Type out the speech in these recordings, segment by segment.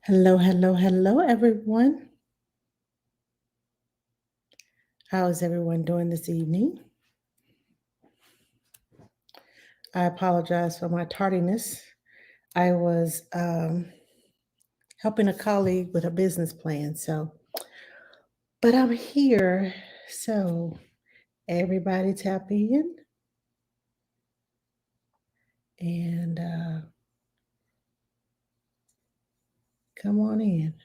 Hello, hello, hello, everyone. How is everyone doing this evening? I apologize for my tardiness. I was helping a colleague with a business plan, but I'm here. So, everybody tap in and come on in.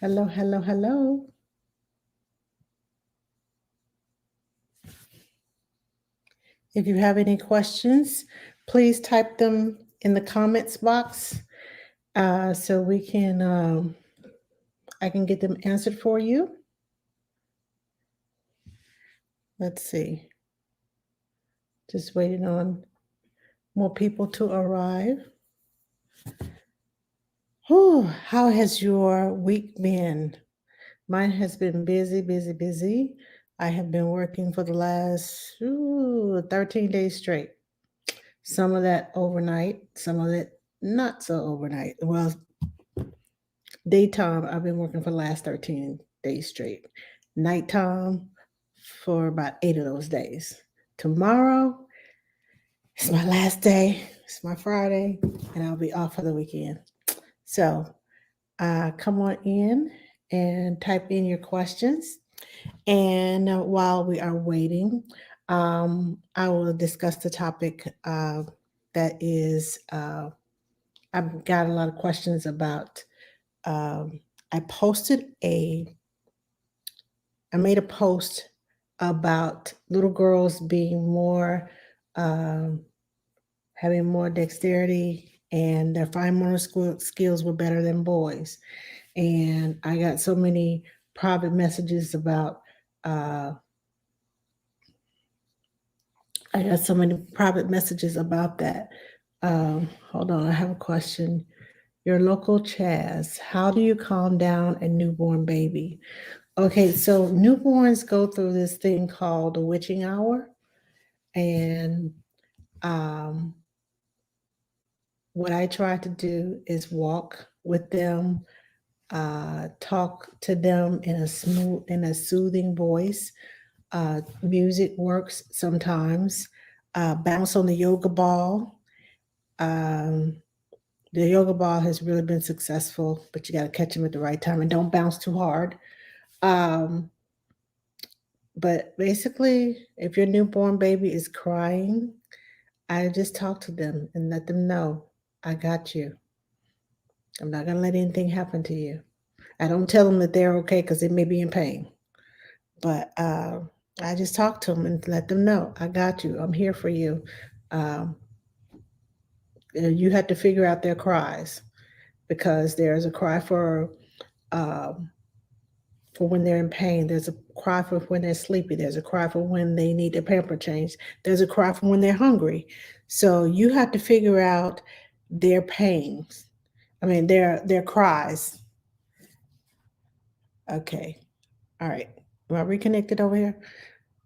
Hello, hello, hello. If you have any questions, please type them in the comments box so I can get them answered for you. Let's see. Just waiting on more people to arrive. Whew, how has your week been? Mine has been busy, busy, busy. I have been working for the last 13 days straight. Some of that overnight, some of it not so overnight. Well, daytime, I've been working for the last 13 days straight. Nighttime for about 8 of those days. Tomorrow is my last day. It's my Friday, and I'll be off for the weekend. So come on in and type in your questions. And while we are waiting, I will discuss the topic that is, I've got a lot of questions about. I made a post about little girls being more, um, having more dexterity, and their fine motor skills were better than boys. And I got so many private messages about uh, that. Hold on, I have a question. Your local Chaz, how do you calm down a newborn baby? Okay, so newborns go through this thing called the witching hour, and um, what I try to do is walk with them, talk to them in a soothing voice. Music works sometimes. Bounce on the yoga ball. Um, the yoga ball has really been successful, but you got to catch them at the right time and don't bounce too hard. Um, but basically, if your newborn baby is crying, I just talk to them and let them know, I got you. I'm not going to let anything happen to you. I don't tell them that they're okay because they may be in pain. But I just talk to them and let them know, I got you. I'm here for you. Um, you have to figure out their cries, because there's a cry um, for when they're in pain. There's a cry for when they're sleepy. There's a cry for when they need their pamper changed. There's a cry for when they're hungry. So you have to figure out their pains. I mean, their cries. Okay. All right. Am I reconnected over here?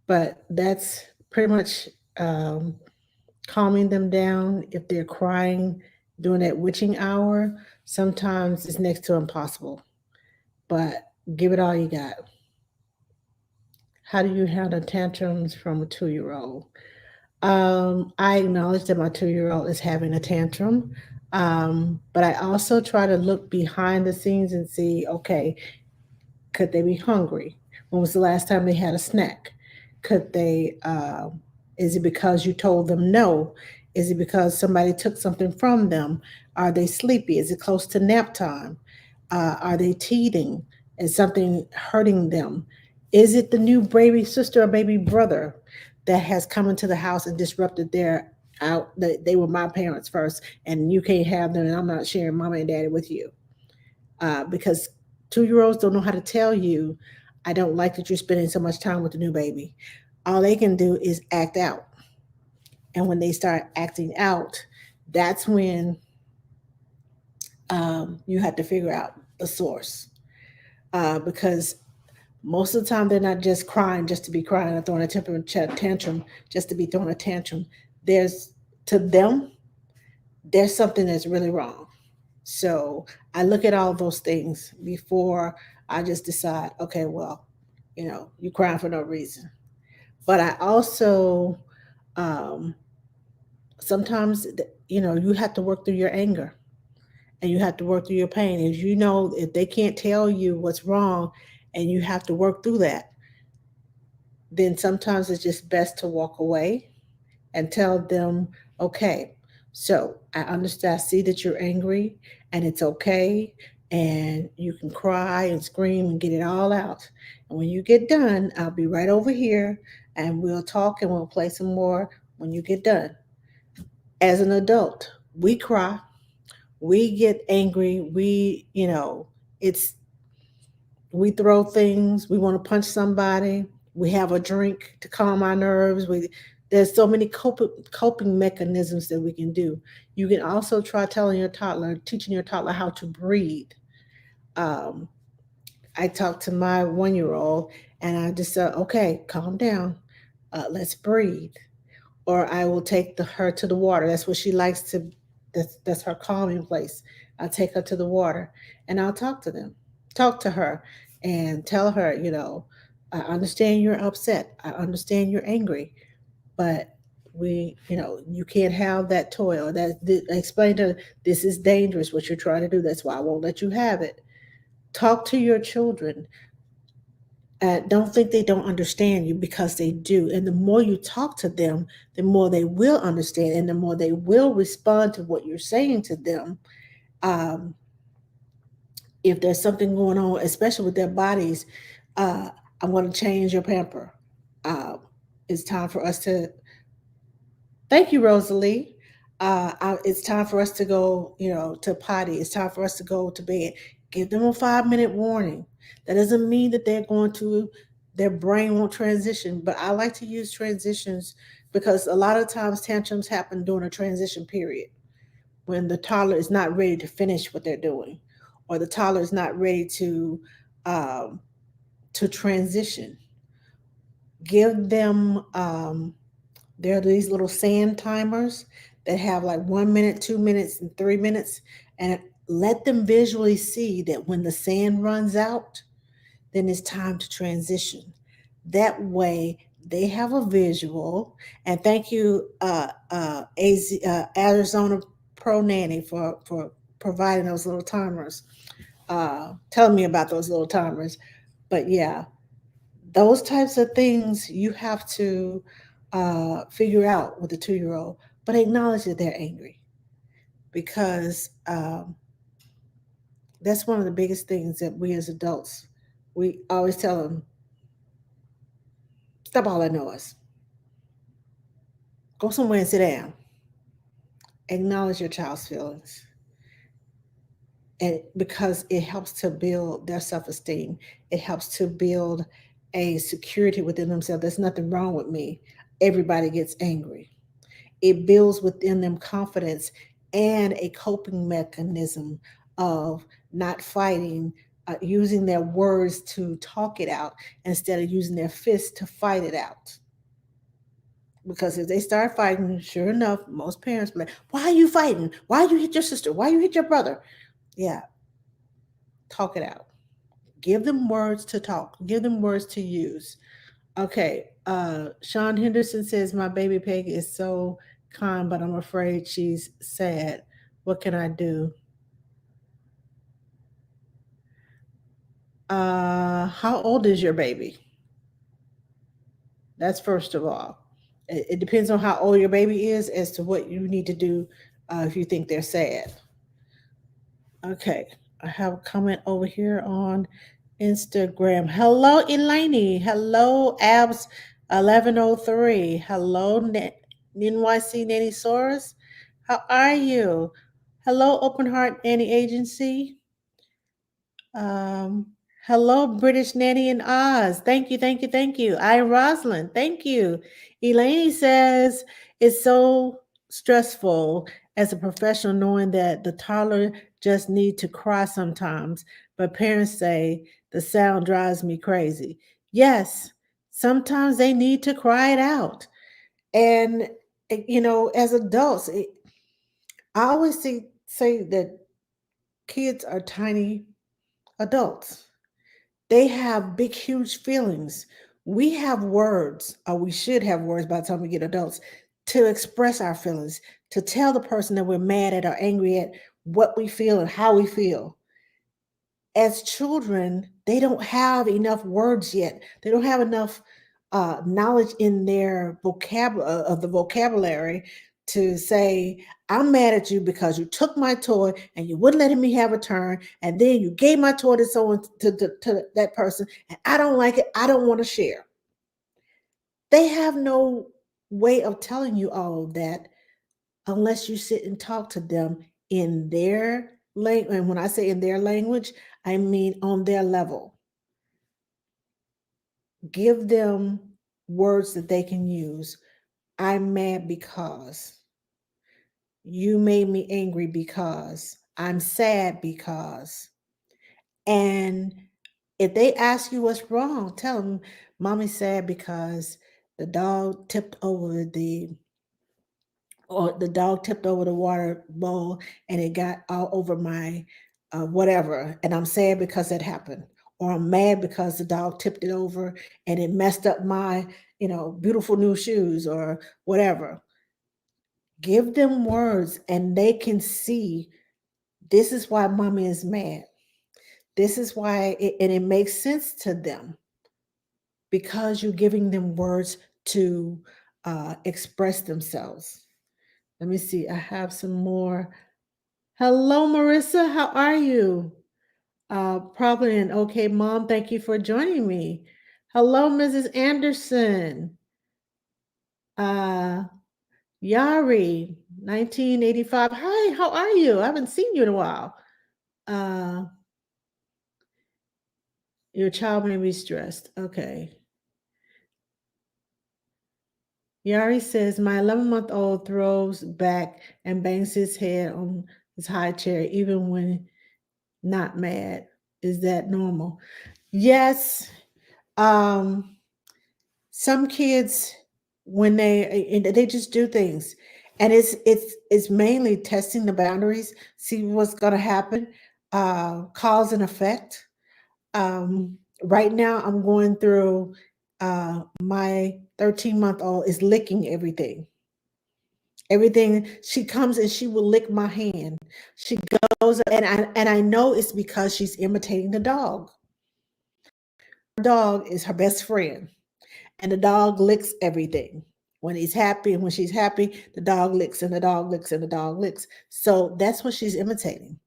But that's pretty much um, calming them down. If they're crying during that witching hour, sometimes it's next to impossible. But give it all you got. How do you handle tantrums from a 2-year-old? I acknowledge that my 2-year-old is having a tantrum, but I also try to look behind the scenes and see, okay, could they be hungry? When was the last time they had a snack? Could they? Is it because you told them no? Is it because somebody took something from them? Are they sleepy? Is it close to nap time? Are they teething? Is something hurting them? Is it the new baby sister or baby brother that has come into the house and disrupted their out? They were my parents first, and you can't have them, and I'm not sharing mama and daddy with you because 2-year-olds don't know how to tell you, I don't like that you're spending so much time with the new baby. All they can do is act out. And when they start acting out, that's when you have to figure out the source. Because most of the time, they're not just crying just to be crying or throwing a tantrum just to be throwing a tantrum. To them, there's something that's really wrong. So I look at all those things before I just decide, okay, well, you're crying for no reason. But I also, um, sometimes, you have to work through your anger and you have to work through your pain. If they can't tell you what's wrong and you have to work through that, then sometimes it's just best to walk away and tell them, okay, so I understand, I see that you're angry and it's okay. And you can cry and scream and get it all out. And when you get done, I'll be right over here and we'll talk and we'll play some more when you get done. As an adult, we cry, we get angry, it's we throw things, we want to punch somebody, we have a drink to calm our nerves. There's so many coping mechanisms that we can do. You can also try teaching your toddler how to breathe. um, I talked to my 1 year old and I just said, okay, calm down, let's breathe. Or I will take her to the water. That's what she likes to. That's her calming place. I'll take her to the water, and I'll talk to her, and tell her, I understand you're upset. I understand you're angry, but you can't have that toy or that. Explain to her, this is dangerous. What you're trying to do. That's why I won't let you have it. Talk to your children. Don't think they don't understand you, because they do. And the more you talk to them, the more they will understand and the more they will respond to what you're saying to them. Um, if there's something going on, especially with their bodies, uh, I'm going to change your pamper. Uh, it's time for us to, thank you, Rosalie. It's time for us to go, to potty. It's time for us to go to bed. Give them a 5-minute warning. That doesn't mean that their brain won't transition, but I like to use transitions because a lot of times tantrums happen during a transition period when the toddler is not ready to finish what they're doing, or the toddler is not ready um, to transition. Give them there are these little sand timers that have like 1 minute, 2 minutes, and 3 minutes. And let them visually see that when the sand runs out, then it's time to transition. That way, they have a visual. And thank you, Arizona Pro Nanny, for providing those little timers, telling me about those little timers. But yeah, those types of things you have to figure out with a 2 year old, but acknowledge that they're angry, because that's one of the biggest things that we as adults, we always tell them, stop all that noise, go somewhere and sit down. Acknowledge your child's feelings, and because it helps to build their self-esteem, it helps to build a security within themselves. There's nothing wrong with me. Everybody gets angry. It builds within them confidence and a coping mechanism of not fighting, using their words to talk it out instead of using their fists to fight it out. Because if they start fighting, sure enough, most parents be like, why are you fighting? Why you hit your sister? Why you hit your brother? Yeah, talk it out. Give them words to talk. Give them words to use. Okay. Sean Henderson says my baby Peg is so kind, but I'm afraid she's sad. What can I do? How old is your baby? That's first of all. It depends on how old your baby is as to what you need to do if you think they're sad. Okay. I have a comment over here on Instagram. Hello, Elaine. Hello, Abs 1103. Hello, NYC Nanny Soros. How are you? Hello, Open Heart Nanny Agency. Um, Hello, British Nanny in Oz. Thank you, thank you, thank you. I Rosalind. Thank you. Elaine says it's so stressful as a professional knowing that the toddler just need to cry sometimes, but parents say the sound drives me crazy. Yes, sometimes they need to cry it out. And as adults, I always say that Kids are tiny adults. They have big, huge feelings. We have words, or we should have words by the time we get adults, to express our feelings, to tell the person that we're mad at or angry at what we feel and how we feel. As children, they don't have enough words yet. They don't have enough knowledge in their vocabulary of the vocabulary to say, "I'm mad at you because you took my toy and you wouldn't let me have a turn, and then you gave my toy to someone to that person, and I don't like it. I don't want to share." They have no way of telling you all of that unless you sit and talk to them in their language. And when I say in their language, I mean on their level. Give them words that they can use. "I'm mad because," "you made me angry because," "I'm sad because." And if they ask you what's wrong, tell them, "Mommy's sad because the dog tipped over the water bowl and it got all over my whatever. And I'm sad because that happened." Or, "I'm mad because the dog tipped it over and it messed up my, beautiful new shoes," or whatever. Give them words and they can see, this is why mommy is mad. This is why, and it makes sense to them because you're giving them words to express themselves. Let me see. I have some more. Hello, Marissa. How are you? Probably an okay, mom. Thank you for joining me. Hello, Mrs. Anderson. Uh, Yari, 1985. Hi, how are you? I haven't seen you in a while. Uh, your child may be stressed. Okay. Yari says, "My 11-month-old throws back and bangs his head on his high chair, even when not mad. Is that normal?" Yes. Um, some kids, when they just do things, and it's mainly testing the boundaries, see what's going to happen, cause and effect. Right now I'm going through, my 13-month-old is licking everything. She comes and she will lick my hand. She goes, and I know it's because she's imitating the dog. Her dog is her best friend, and the dog licks everything. When he's happy and when she's happy, the dog licks and the dog licks and the dog licks. So that's what she's imitating.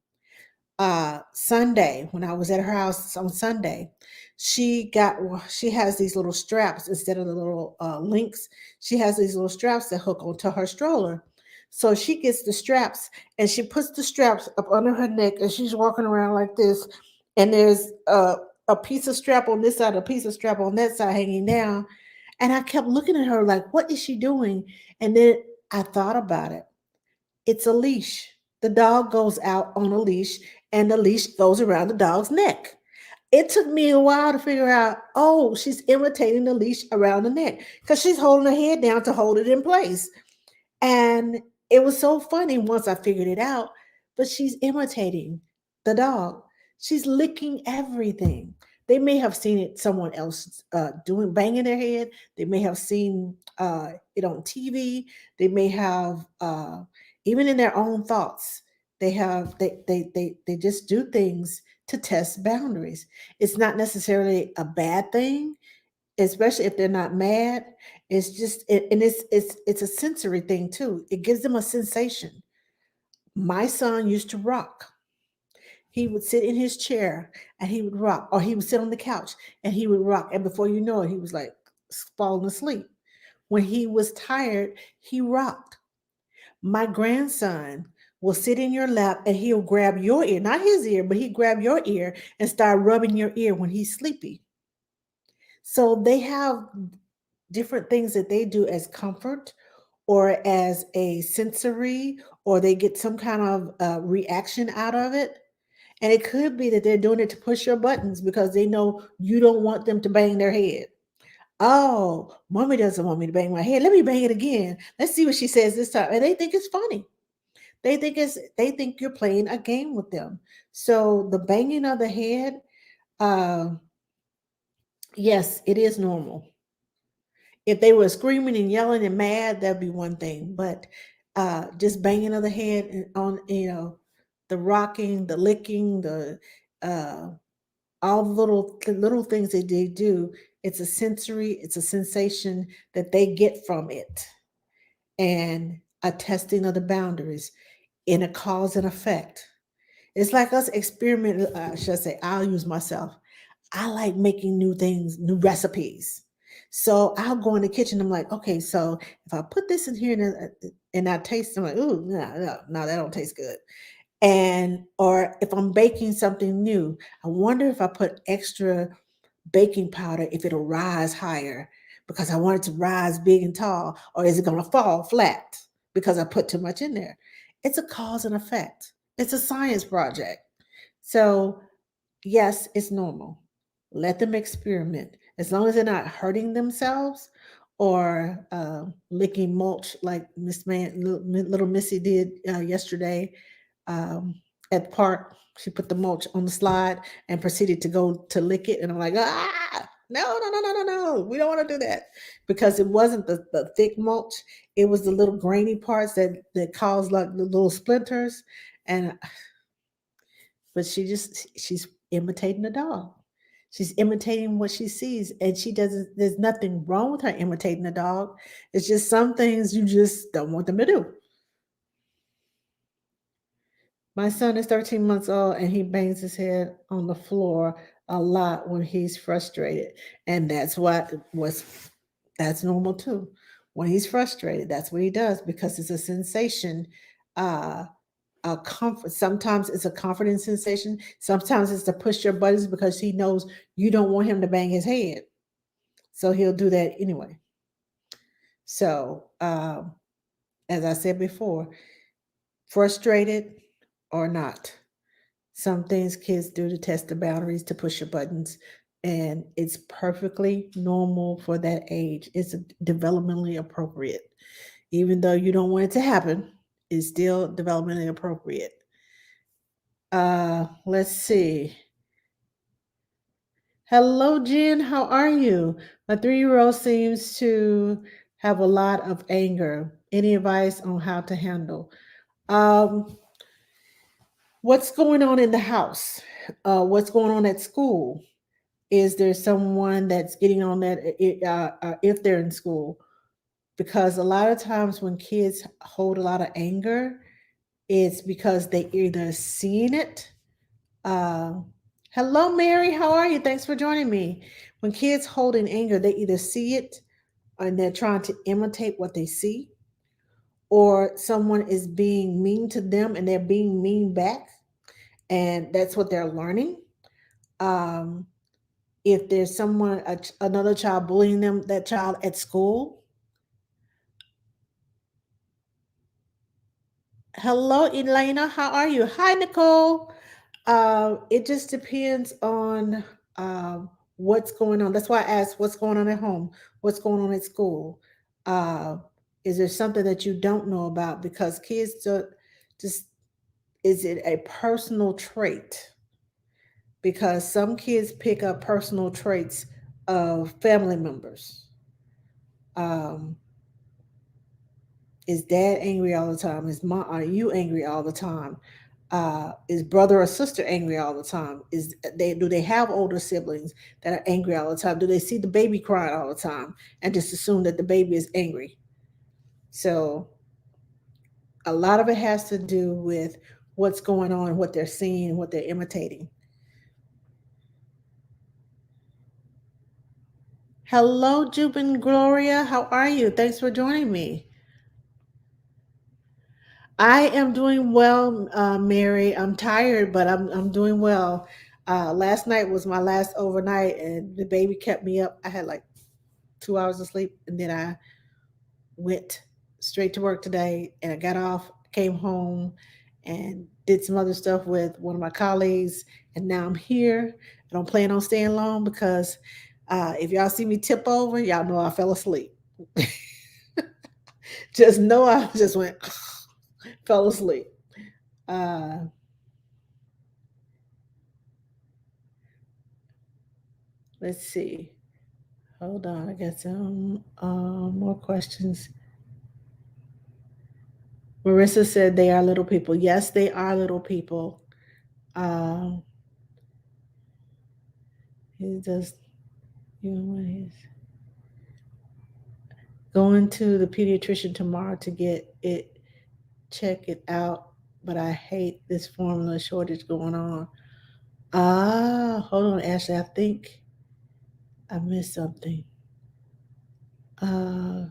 Sunday, when I was at her house on Sunday, she has these little straps instead of the little links. She has these little straps that hook onto her stroller. So she gets the straps and she puts the straps up under her neck and she's walking around like this. And there's a piece of strap on this side, a piece of strap on that side hanging down. And I kept looking at her like, what is she doing? And then I thought about it. It's a leash. The dog goes out on a leash and the leash goes around the dog's neck. It took me a while to figure out, oh, she's imitating the leash around the neck because she's holding her head down to hold it in place. And it was so funny once I figured it out, but she's imitating the dog. She's licking everything. They may have seen it someone else doing, banging their head. They may have seen it on TV. They may have even in their own thoughts. They just do things to test boundaries. It's not necessarily a bad thing, especially if they're not mad. It's just and it's a sensory thing too. It gives them a sensation. My son used to rock. He would sit in his chair and he would rock, or he would sit on the couch and he would rock, and before you know it, he was like falling asleep. When he was tired, he rocked. My grandson will sit in your lap and he'll grab your ear, not his ear, but he grab your ear and start rubbing your ear when he's sleepy. So they have different things that they do as comfort or as a sensory, or they get some kind of reaction out of it. And it could be that they're doing it to push your buttons because they know you don't want them to bang their head. Oh, mommy doesn't want me to bang my head. Let me bang it again. Let's see what she says this time. And they think it's funny. They think you're playing a game with them. So the banging of the head, uh, yes, it is normal. If they were screaming and yelling and mad, that'd be one thing. But just banging of the head and on, the rocking, the licking, uh, all the little things that they do, it's a sensory, it's a sensation that they get from it, and a testing of the boundaries in a cause and effect. It's like us experiment. Should I say? I'll use myself. I like making new things, new recipes. So I'll go in the kitchen. I'm like, okay, so if I put this in here and I taste, I'm like, ooh, no, that don't taste good. And or if I'm baking something new, I wonder if I put extra baking powder, if it'll rise higher because I want it to rise big and tall, or is it going to fall flat because I put too much in there? It's a cause and effect. It's a science project. So yes, it's normal. Let them experiment. As long as they're not hurting themselves or licking mulch like little Missy did yesterday um, at the park. She put the mulch on the slide and proceeded to go to lick it. And I'm like, no, no, no, no, no, no. We don't want to do that because it wasn't the thick mulch. It was the little grainy parts that caused like the little splinters. And but she's imitating the dog. She's imitating what she sees, and she doesn't. There's nothing wrong with her imitating the dog. It's just some things you just don't want them to do. My son is 13 months old, and he bangs his head on the floor a lot when he's frustrated, and that's normal too. When he's frustrated, that's what he does because it's a sensation. Uh, a comfort. Sometimes it's a comforting sensation. Sometimes it's to push your buttons because he knows you don't want him to bang his head. So he'll do that anyway. So, as I said before, frustrated or not, some things kids do to test the boundaries, to push your buttons, and it's perfectly normal for that age. It's developmentally appropriate. Even though you don't want it to happen, it's still developmentally appropriate. Let's see. Hello, Jen. How are you? My 3-year-old seems to have a lot of anger. Any advice on how to handle? Um, what's going on in the house? What's going on at school? Is there someone that's getting on that if they're in school? Because a lot of times when kids hold a lot of anger, it's because they either seeing it. Uh, Hello, Mary. How are you? Thanks for joining me. When kids hold in anger, they either see it and they're trying to imitate what they see, or someone is being mean to them and they're being mean back, and that's what they're learning. Um, if there's another child bullying them, that child at school. Hello, Elena. How are you? Hi, Nicole. It just depends on what's going on. That's why I asked what's going on at home, what's going on at school. Uh, is there something that you don't know about? Because kids don't just, is it a personal trait? Because some kids pick up personal traits of family members. Um, is dad angry all the time? Are you angry all the time? Is brother or sister angry all the time? Do they have older siblings that are angry all the time? Do they see the baby crying all the time and just assume that the baby is angry? So a lot of it has to do with what's going on, what they're seeing, what they're imitating. Hello, Jubin Gloria. How are you? Thanks for joining me. I am doing well, Mary. I'm tired, but I'm doing well. Last night was my last overnight, and the baby kept me up. I had like 2 hours of sleep, and then I went straight to work today. And I got off, came home, and did some other stuff with one of my colleagues. And now I'm here. I don't plan on staying long because if y'all see me tip over, y'all know I fell asleep. Just know I just went. Fell asleep. Uh, let's see. Hold on, I got some more questions. Marissa said they are little people. Yes, they are little people. Um, he does. You know what he's going to the pediatrician tomorrow to get it, check it out. But I hate this formula shortage going on. Ah, hold on, Ashley. I think I missed something. Uh,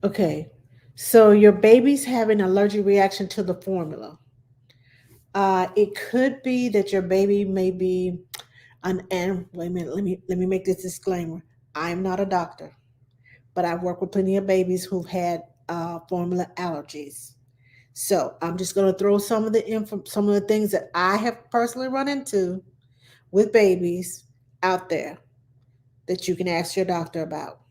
okay. So your baby's having an allergic reaction to the formula. It could be that your baby may be and wait a minute, let me make this disclaimer. I'm not a doctor, but I've worked with plenty of babies who've had formula allergies. So I'm just going to throw some of the things that I have personally run into with babies out there that you can ask your doctor about.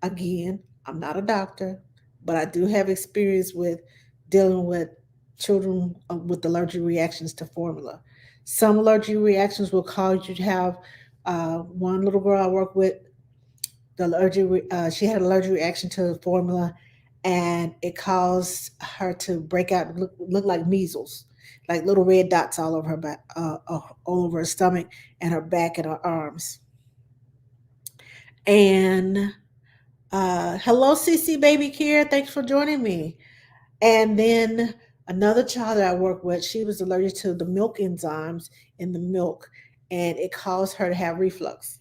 Again, I'm not a doctor, but I do have experience with dealing with children with allergic reactions to formula. Some allergic reactions will cause you to have one little girl I work with, she had an allergic reaction to the formula, and it caused her to break out, look like measles, like little red dots all over her back, all over her stomach and her back and her arms. And hello, CC Baby Care. Thanks for joining me. And then another child that I work with, she was allergic to the milk enzymes in the milk, and it caused her to have reflux.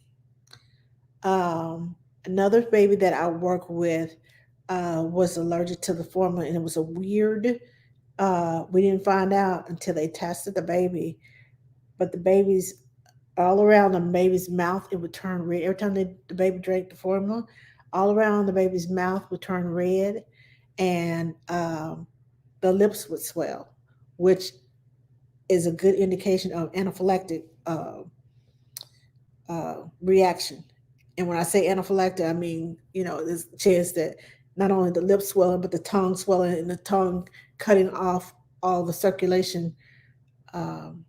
Another baby that I work with was allergic to the formula, and it was a weird. We didn't find out until they tested the baby, but the baby's all around the baby's mouth, it would turn red every time the baby drank the formula. All around the baby's mouth would turn red, and the lips would swell, which is a good indication of anaphylactic reaction. And when I say anaphylactic, I mean, there's a chance that not only the lips swelling, but the tongue swelling and the tongue cutting off all the circulation. Um,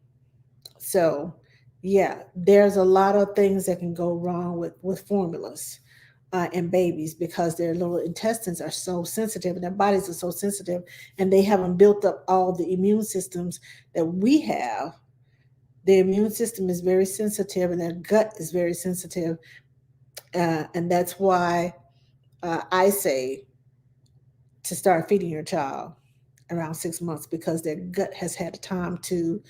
so, yeah, there's a lot of things that can go wrong with formulas in babies because their little intestines are so sensitive and their bodies are so sensitive, and they haven't built up all the immune systems that we have. Their immune system is very sensitive and their gut is very sensitive. And that's why I say to start feeding your child around 6 months because their gut has had time to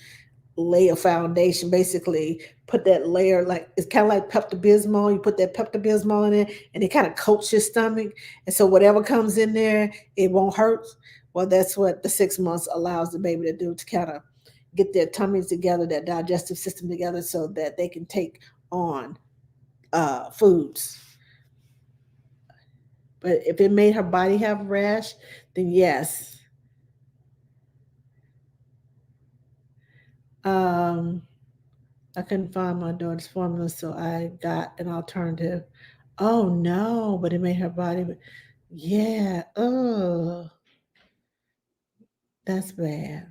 lay a foundation, basically put that layer, like it's kind of like Pepto-Bismol. You put that Pepto-Bismol in it and it kind of coats your stomach. And so whatever comes in there, it won't hurt. Well, that's what the 6 months allows the baby to do, to kind of get their tummies together, their digestive system together so that they can take on foods. But if it made her body have rash, then yes. Um, I couldn't find my daughter's formula, so I got an alternative. Oh no, but it made her body. Yeah. Oh, that's bad.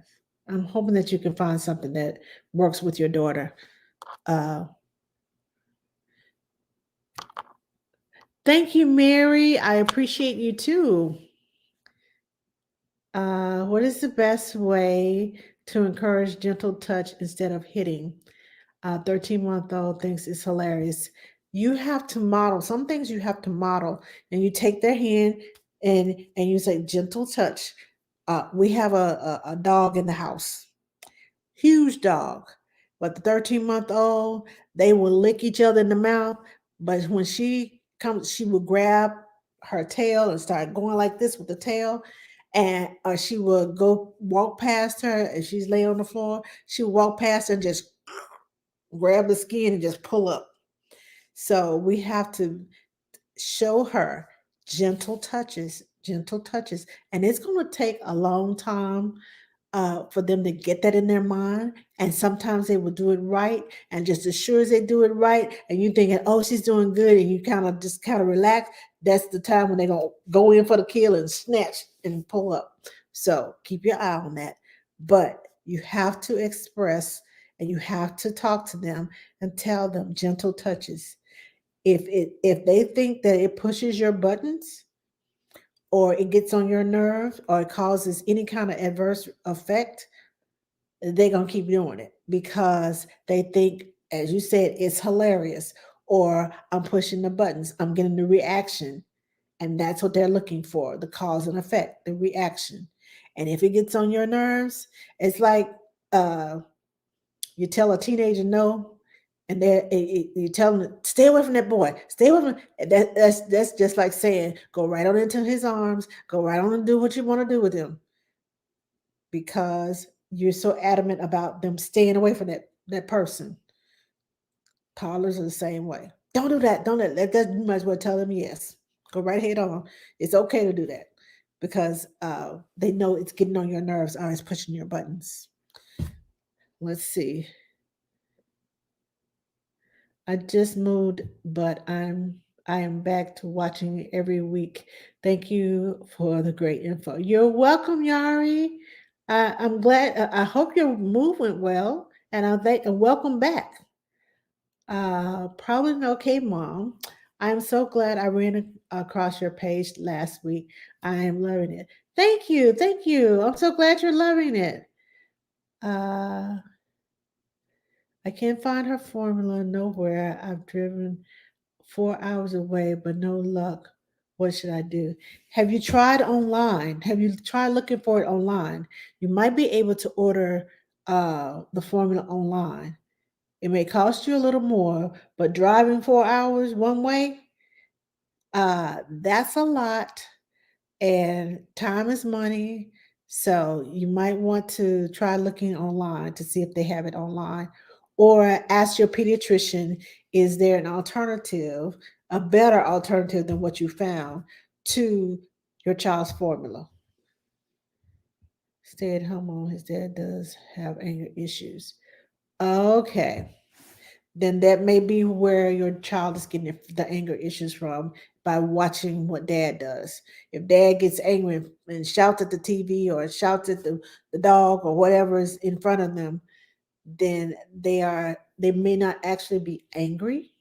I'm hoping that you can find something that works with your daughter. Uh, thank you, Mary. I appreciate you too. What is the best way to encourage gentle touch instead of hitting? 13-month-old thinks it's hilarious. You have to model some things. You have to model, and you take their hand and you say gentle touch. We have a dog in the house, huge dog, but the 13-month-old, they will lick each other in the mouth. But when she comes, she will grab her tail and start going like this with the tail, and she will go walk past her, and she's laying on the floor. She will walk past her and just grab the skin and just pull up. So we have to show her gentle touches. And it's going to take a long time for them to get that in their mind. And sometimes they will do it right. And just as sure as they do it right, and you thinking, oh, she's doing good, and you kind of relax, that's the time when they're going to go in for the kill and snatch and pull up. So keep your eye on that. But you have to express and you have to talk to them and tell them gentle touches. If they think that it pushes your buttons or it gets on your nerves or it causes any kind of adverse effect, they're going to keep doing it because they think, as you said, it's hilarious, or I'm pushing the buttons, I'm getting the reaction. And that's what they're looking for, the cause and effect, the reaction. And if it gets on your nerves, it's like uh, you tell a teenager no, and you tell them, stay away from that boy, stay away from that's just like saying, go right on into his arms, go right on and do what you want to do with him because you're so adamant about them staying away from that person. Toddlers are the same way. Don't do that. Don't let that. You might as well tell them yes. Go right ahead on. It's okay to do that because they know it's getting on your nerves or it's pushing your buttons. Let's see. I just moved, but I am back to watching every week. Thank you for the great info. You're welcome, Yari. I'm glad. I hope your move went well, and I thank and welcome back. Probably an okay, Mom. I'm so glad I ran across your page last week. I am loving it. Thank you. Thank you. I'm so glad you're loving it. Uh, I can't find her formula nowhere. I've driven 4 hours away, but no luck. What should I do? Have you tried online? Have you tried looking for it online? You might be able to order the formula online. It may cost you a little more, but driving 4 hours one way, that's a lot, and time is money. So you might want to try looking online to see if they have it online, or ask your pediatrician, is there an alternative, a better alternative than what you found to your child's formula? Stay at home mom, his dad does have anger issues. Okay. Then that may be where your child is getting the anger issues from by watching what dad does. If dad gets angry and shouts at the TV or shouts at the dog or whatever is in front of them, then they may not actually be angry.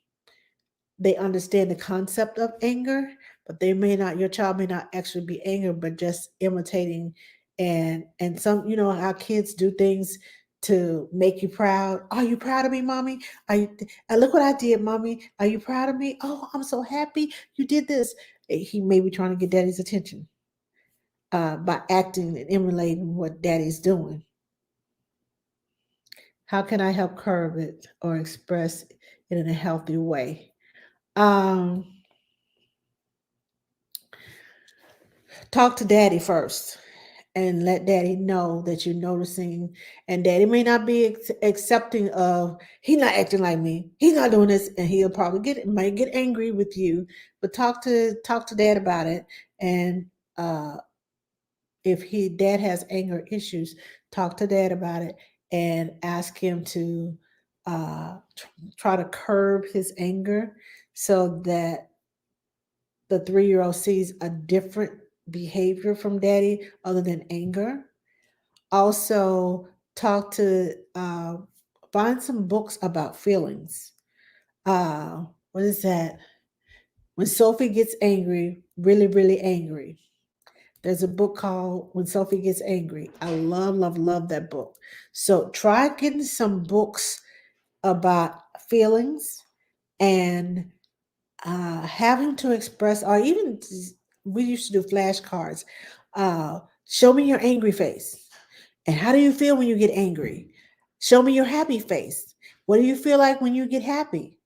They understand the concept of anger, but they may not, your child may not actually be angry, but just imitating. And some, you know how kids do things to make you proud. Are you proud of me, mommy? Are you, look what I did, mommy. Are you proud of me? Oh, I'm so happy you did this. He may be trying to get daddy's attention by acting and emulating what daddy's doing. How can I help curb it or express it in a healthy way? Um, Talk to daddy first and let daddy know that you're noticing, and daddy may not be accepting of, he's not acting like me, he's not doing this, and he'll probably might get angry with you, but talk to dad about it. And uh if he dad has anger issues, talk to dad about it and ask him to try to curb his anger so that the 3-year-old sees a different behavior from daddy other than anger. Also, talk to find some books about feelings. What is that? When Sophie gets angry, really, really angry. There's a book called When Sophie Gets Angry. I love, love, love that book. So try getting some books about feelings and having to express, or even we used to do flashcards. Show me your angry face. And how do you feel when you get angry? Show me your happy face. What do you feel like when you get happy?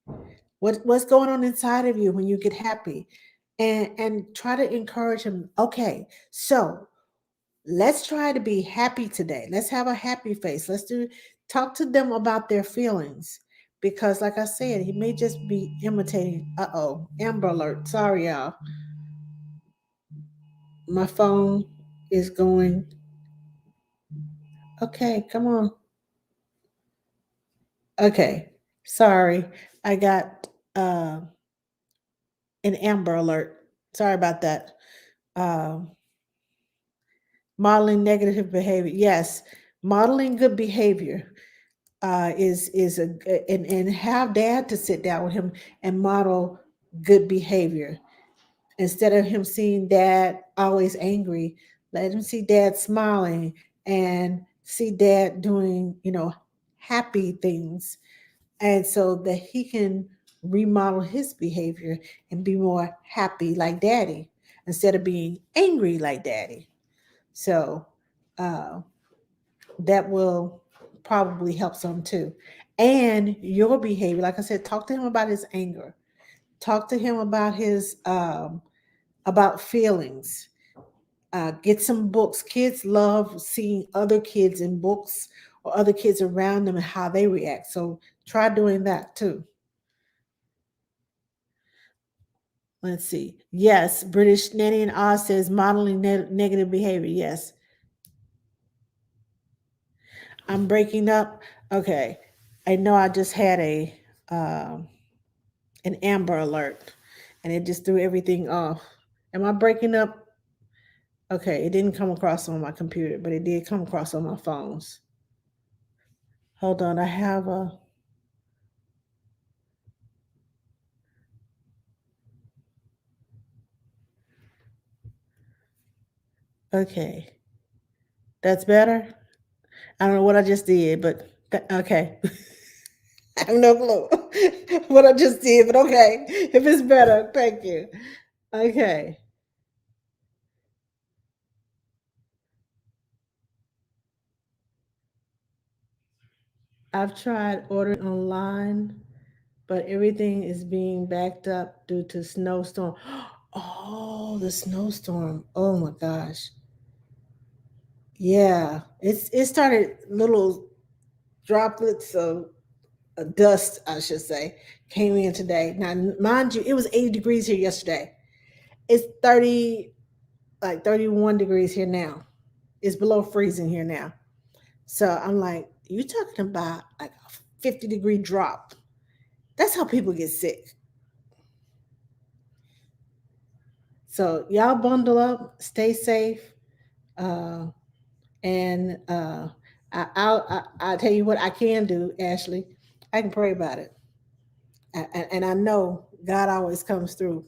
What's going on inside of you when you get happy? And try to encourage him. Okay, so let's try to be happy today. Let's have a happy face. Talk to them about their feelings. Because like I said, he may just be imitating. Uh-oh, Amber Alert. Sorry, y'all. My phone is going. Okay, come on. Okay. Sorry. I got an Amber Alert. Sorry about that. Um, Modeling negative behavior. Yes, modeling good behavior is a and have dad to sit down with him and model good behavior instead of him seeing dad always angry. Let him see dad smiling and see dad doing happy things, and so that he can remodel his behavior and be more happy like daddy instead of being angry like daddy. So uh, that will probably help some too. And your behavior, like I said, talk to him about his anger. Talk to him about his about feelings. Get some books. Kids love seeing other kids in books or other kids around them and how they react. So try doing that too. Let's see. Yes, British Nanny and Oz says modeling negative behavior. Yes, I'm breaking up. Okay, I know I just had um, an Amber Alert, and it just threw everything off. Am I breaking up? Okay, it didn't come across on my computer, but it did come across on my phones. Hold on, I have a. Okay, that's better. I don't know what I just did, but okay. I have no clue what I just did, but okay. If it's better, thank you. Okay. I've tried ordering online, but everything is being backed up due to snowstorm. Oh, the snowstorm. Oh my gosh. Yeah. It started little droplets of dust, I should say, came in today. Now, mind you, it was 80 degrees here yesterday. It's 30, like 31 degrees here now. It's below freezing here now. So I'm like, you talking about like a 50-degree drop. That's how people get sick. So y'all bundle up, stay safe, uh, and I'll tell you what I can do, Ashley. I can pray about it, and I know God always comes through.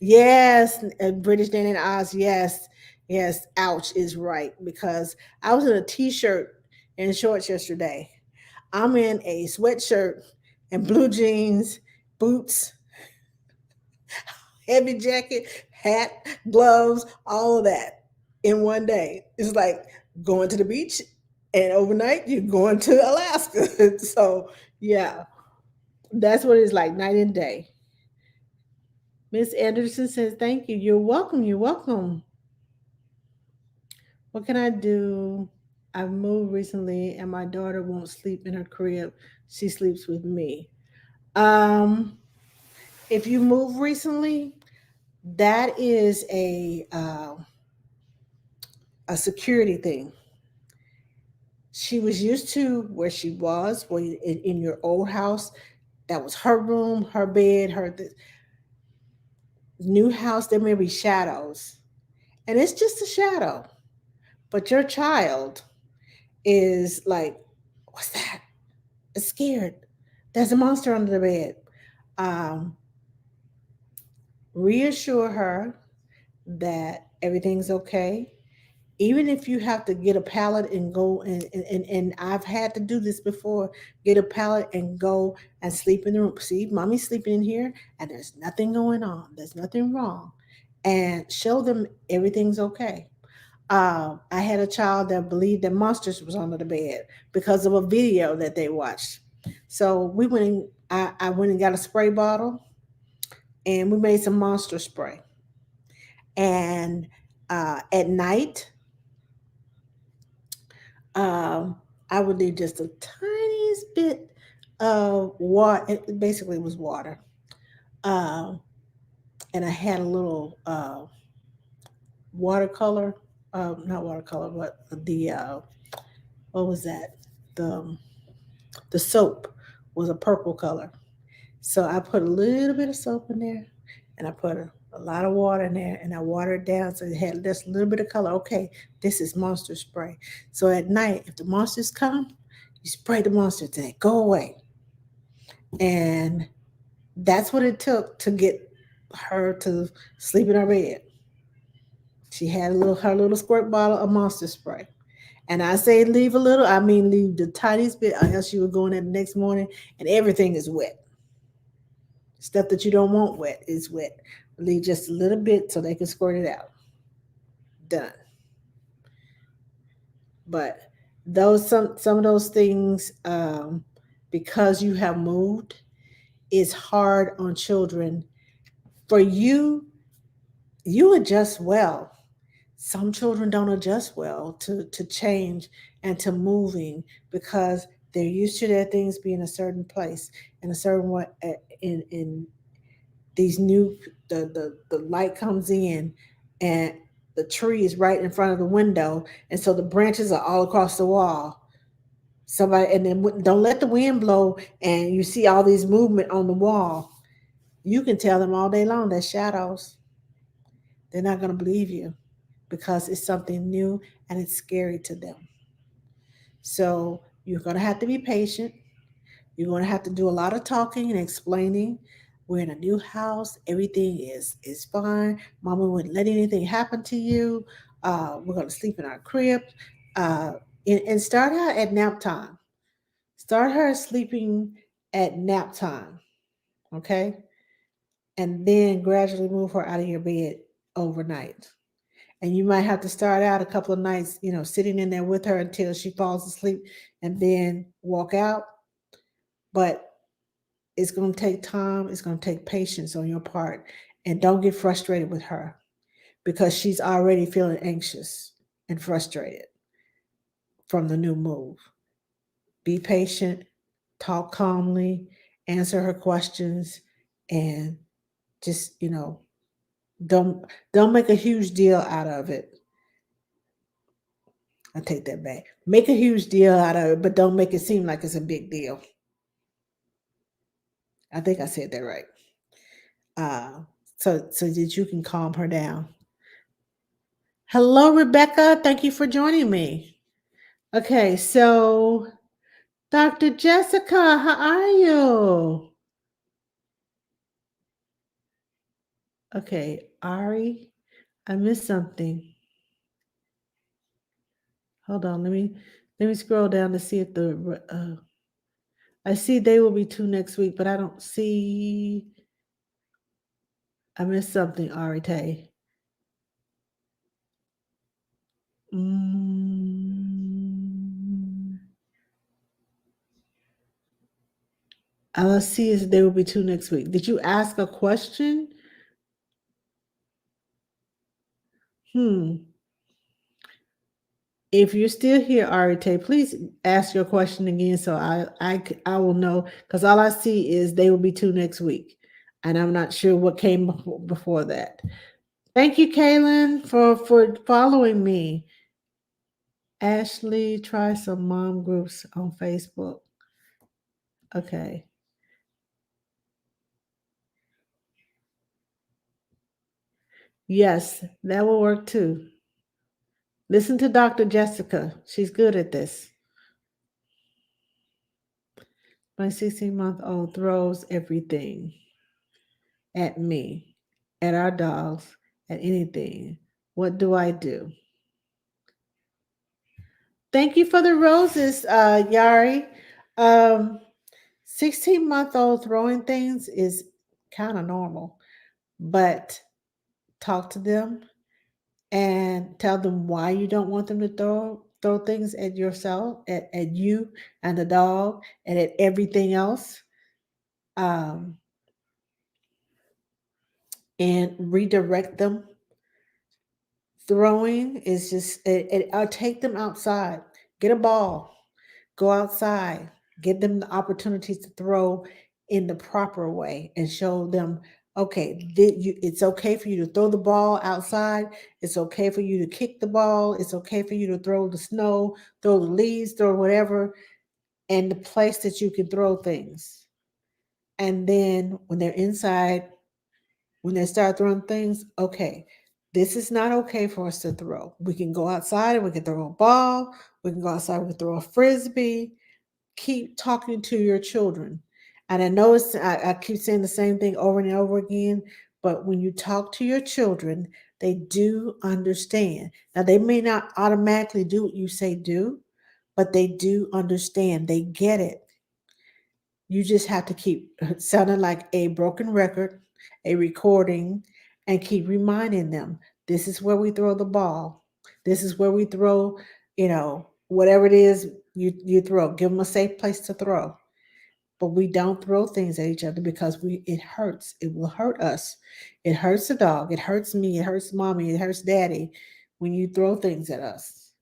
Yes, British Dan and Oz. Yes, yes. Ouch is right because I was in a t-shirt and shorts yesterday. I'm in a sweatshirt and blue jeans, boots, heavy jacket, hat, gloves, all of that in one day. It's like going to the beach and overnight you're going to Alaska. So, yeah, that's what it's like night and day. Miss Anderson says, "Thank you. You're welcome. You're welcome. What can I do? I've moved recently and my daughter won't sleep in her crib. She sleeps with me." Um, if you move recently, that is a security thing. She was used to where she was, where in your old house, that was her room, her bed, her new house. There may be shadows, and it's just a shadow. But your child is like, "What's that?" It's scared. There's a monster under the bed. Um, Reassure her that everything's okay. Even if you have to get a pallet and go and I've had to do this before, get a pallet and go and sleep in the room. See, mommy's sleeping in here and there's nothing going on. There's nothing wrong. And show them everything's okay. I had a child that believed that monsters was under the bed because of a video that they watched. So we went and I went and got a spray bottle and we made some monster spray. And at night, um, I would leave just a tiniest bit of water. It basically was water. Um, and I had a little watercolor, not watercolor, but what was that? The, the soap was a purple color. So I put a little bit of soap in there and I put a lot of water in there, and I watered it down so it had just a little bit of color. Okay, this is monster spray. So at night, if the monsters come, you spray the monsters, they go away. And that's what it took to get her to sleep in her bed. She had her little squirt bottle of monster spray. And I say leave a little, I mean leave the tiniest bit, or else you were going in the next morning and everything is wet. Stuff that you don't want wet is wet. Leave just a little bit so they can squirt it out. Done. But those some of those things, because you have moved, is hard on children. For you, you adjust well. Some children don't adjust well to change and to moving because they're used to their things being a certain place in a certain way. In these new the light comes in and the tree is right in front of the window, and so the branches are all across the wall. Somebody, and then don't let the wind blow and you see all these movement on the wall. You can tell them all day long they're shadows. They're not going to believe you because it's something new and it's scary to them. So you're going to have to be patient. You're going to have to do a lot of talking and explaining. We're in a new house. Everything is fine. Mama wouldn't let anything happen to you. We're going to sleep in our crib. Uh, and start her at nap time. Start her sleeping at nap time. Okay. And then gradually move her out of your bed overnight. And you might have to start out a couple of nights, sitting in there with her until she falls asleep and then walk out. But it's going to take time, it's going to take patience on your part. And don't get frustrated with her because she's already feeling anxious and frustrated from the new move. Be patient, talk calmly, answer her questions, and just, don't don't make a huge deal out of it. I take that back. Make a huge deal out of it, but don't make it seem like it's a big deal. I think I said that right. Uh, so that you can calm her down. Hello, Rebecca. Thank you for joining me. Okay, so Dr. Jessica, how are you? Okay, Ari, I missed something. Hold on, let me scroll down to see if I see they will be two next week, but I don't see. I missed something, Ari Tay. Mm, all I see is there will be two next week. Did you ask a question? Hmm. If you're still here, Arite, please ask your question again so I will know because all I see is they will be two next week, and I'm not sure what came before that. Thank you, Kaylin, for following me. Ashley, try some mom groups on Facebook. Okay. Yes, that will work too. Listen to Dr. Jessica. She's good at this. My 16-month-old throws everything at me, at our dogs, at anything. What do I do? Thank you for the roses, Yari. 16-month-old throwing things is kind of normal, but talk to them and tell them why you don't want them to throw things at yourself, at you and the dog, and at everything else. Um, and redirect them. Throwing is just I'll take them outside. Get a ball. Go outside. Give them the opportunities to throw in the proper way and show them, okay, it's okay for you to throw the ball outside. It's okay for you to kick the ball. It's okay for you to throw the snow, throw the leaves, throw whatever, and the place that you can throw things. And then when they're inside, When they start throwing things, okay, this is not okay for us to throw. We can go outside and we can throw a ball. We can go outside, we can throw a frisbee. Keep talking to your children. And I know I keep saying the same thing over and over again, but when you talk to your children, they do understand. Now, they may not automatically do what you say do, but they do understand. They get it. You just have to keep sounding like a broken record, a recording, and keep reminding them this is where we throw the ball. This is where we throw, whatever it is you throw. Give them a safe place to throw. But we don't throw things at each other because it hurts. It will hurt us. It hurts the dog. It hurts me. It hurts mommy. It hurts daddy when you throw things at us.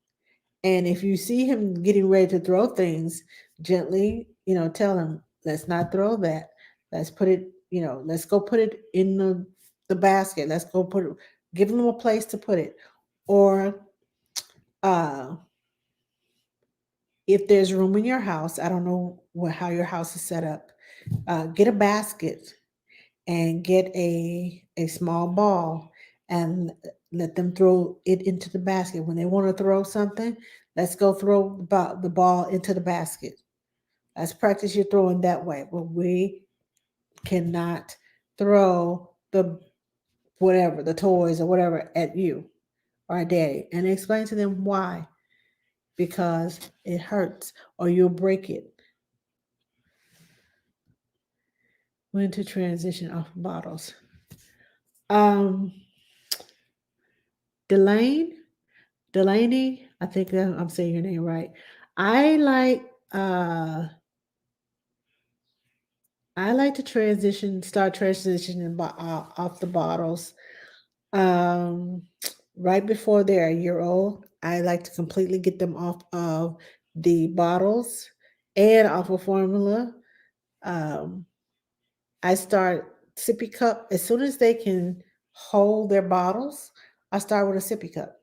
And if you see him getting ready to throw things, gently, tell him, let's not throw that. Let's put it, let's go put it in the basket. Let's go put it, give him a place to put it. Or uh, if there's room in your house, I don't know how your house is set up, get a basket and get a small ball and let them throw it into the basket. When they want to throw something, let's go throw the ball into the basket. Let's practice your throwing that way. But we cannot throw the toys or whatever at you or at daddy. And explain to them why. Because it hurts or you'll break it. When to transition off bottles. Delane, Delaney, I think I'm saying your name right. I like uh I like to start transitioning off the bottles. Um right before they're a year old. I like to completely get them off of the bottles and off of formula. Um I start sippy cup as soon as they can hold their bottles. I start with a sippy cup.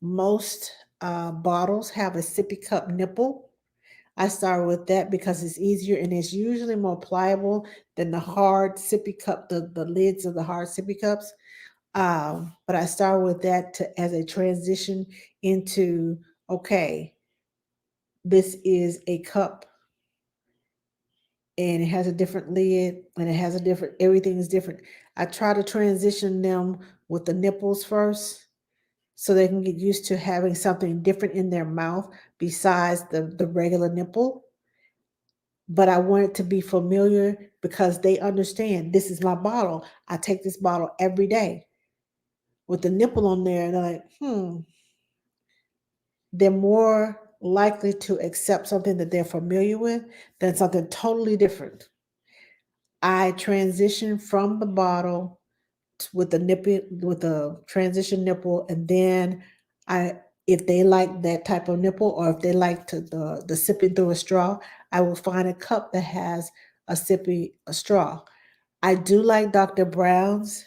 Most bottles have a sippy cup nipple. I start with that because it's easier and it's usually more pliable than the hard sippy cup, the lids of the hard sippy cups. But I start with that as a transition into, okay, this is a cup and it has a different lid and it has everything is different. I try to transition them with the nipples first so they can get used to having something different in their mouth besides the regular nipple. But I want it to be familiar because they understand this is my bottle. I take this bottle every day with the nipple on there. And they're like, they're more likely to accept something that they're familiar with than something totally different. I transition from the bottle with the nipple with the transition nipple, and then I if they like that type of nipple or if they like the sipping through a straw, I will find a cup that has a straw. I do like Dr. Brown's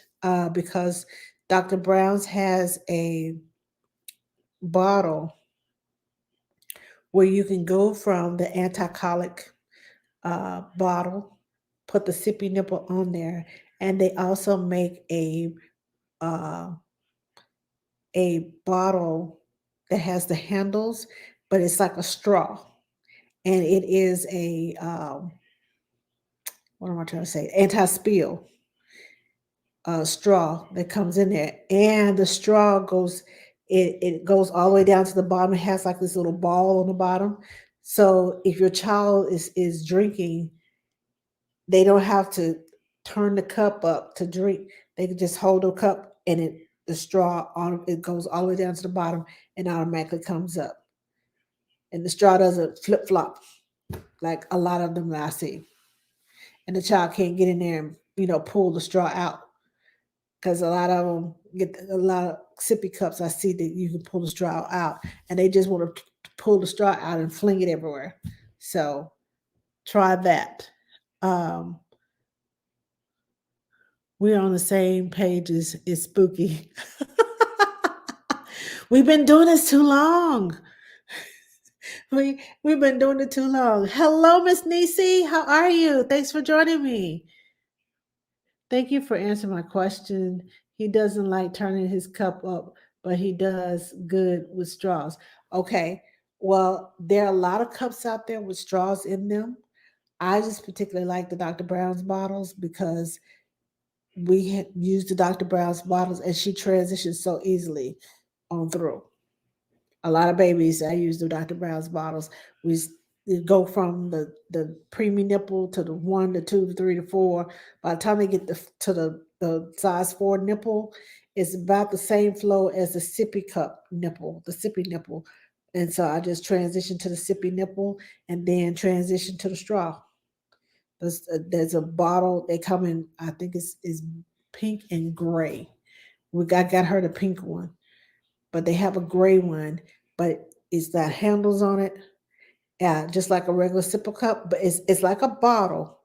because Dr. Brown's has a bottle where you can go from the anti-colic bottle, put the sippy nipple on there, and they also make uh, a bottle that has the handles, but it's like a straw, and it is a what am I trying to say? Anti-spill straw that comes in there, and the straw goes. It goes all the way down to the bottom. It has like this little ball on the bottom. So if your child is drinking, they don't have to turn the cup up to drink. They can just hold the cup and the straw on it goes all the way down to the bottom and automatically comes up. And the straw doesn't flip flop like a lot of them that I see. And the child can't get in there and pull the straw out because a lot of them get a lot of sippy cups. I see that you can pull the straw out, and they just want to pull the straw out and fling it everywhere. So try that. Um, we're on the same page as Spooky. We've been doing this too long. We've been doing it too long. Hello, Miss Nisi. How are you? Thanks for joining me. Thank you for answering my question. He doesn't like turning his cup up, but he does good with straws. Okay. Well, there are a lot of cups out there with straws in them. I just particularly like the Dr. Brown's bottles because we had used the Dr. Brown's bottles and she transitions so easily on through. A lot of babies, I use the Dr. Brown's bottles. We go from the preemie nipple to the one, to two, to three, to four. By the time they get to the size four nipple, it's about the same flow as the sippy cup nipple, the sippy nipple. And so I just transition to the sippy nipple and then transition to the straw. There's a bottle. They come in. I think is pink and gray. Got her the pink one, but they have a gray one. But it's got handles on it. Yeah, just like a regular sipper cup, but it's like a bottle,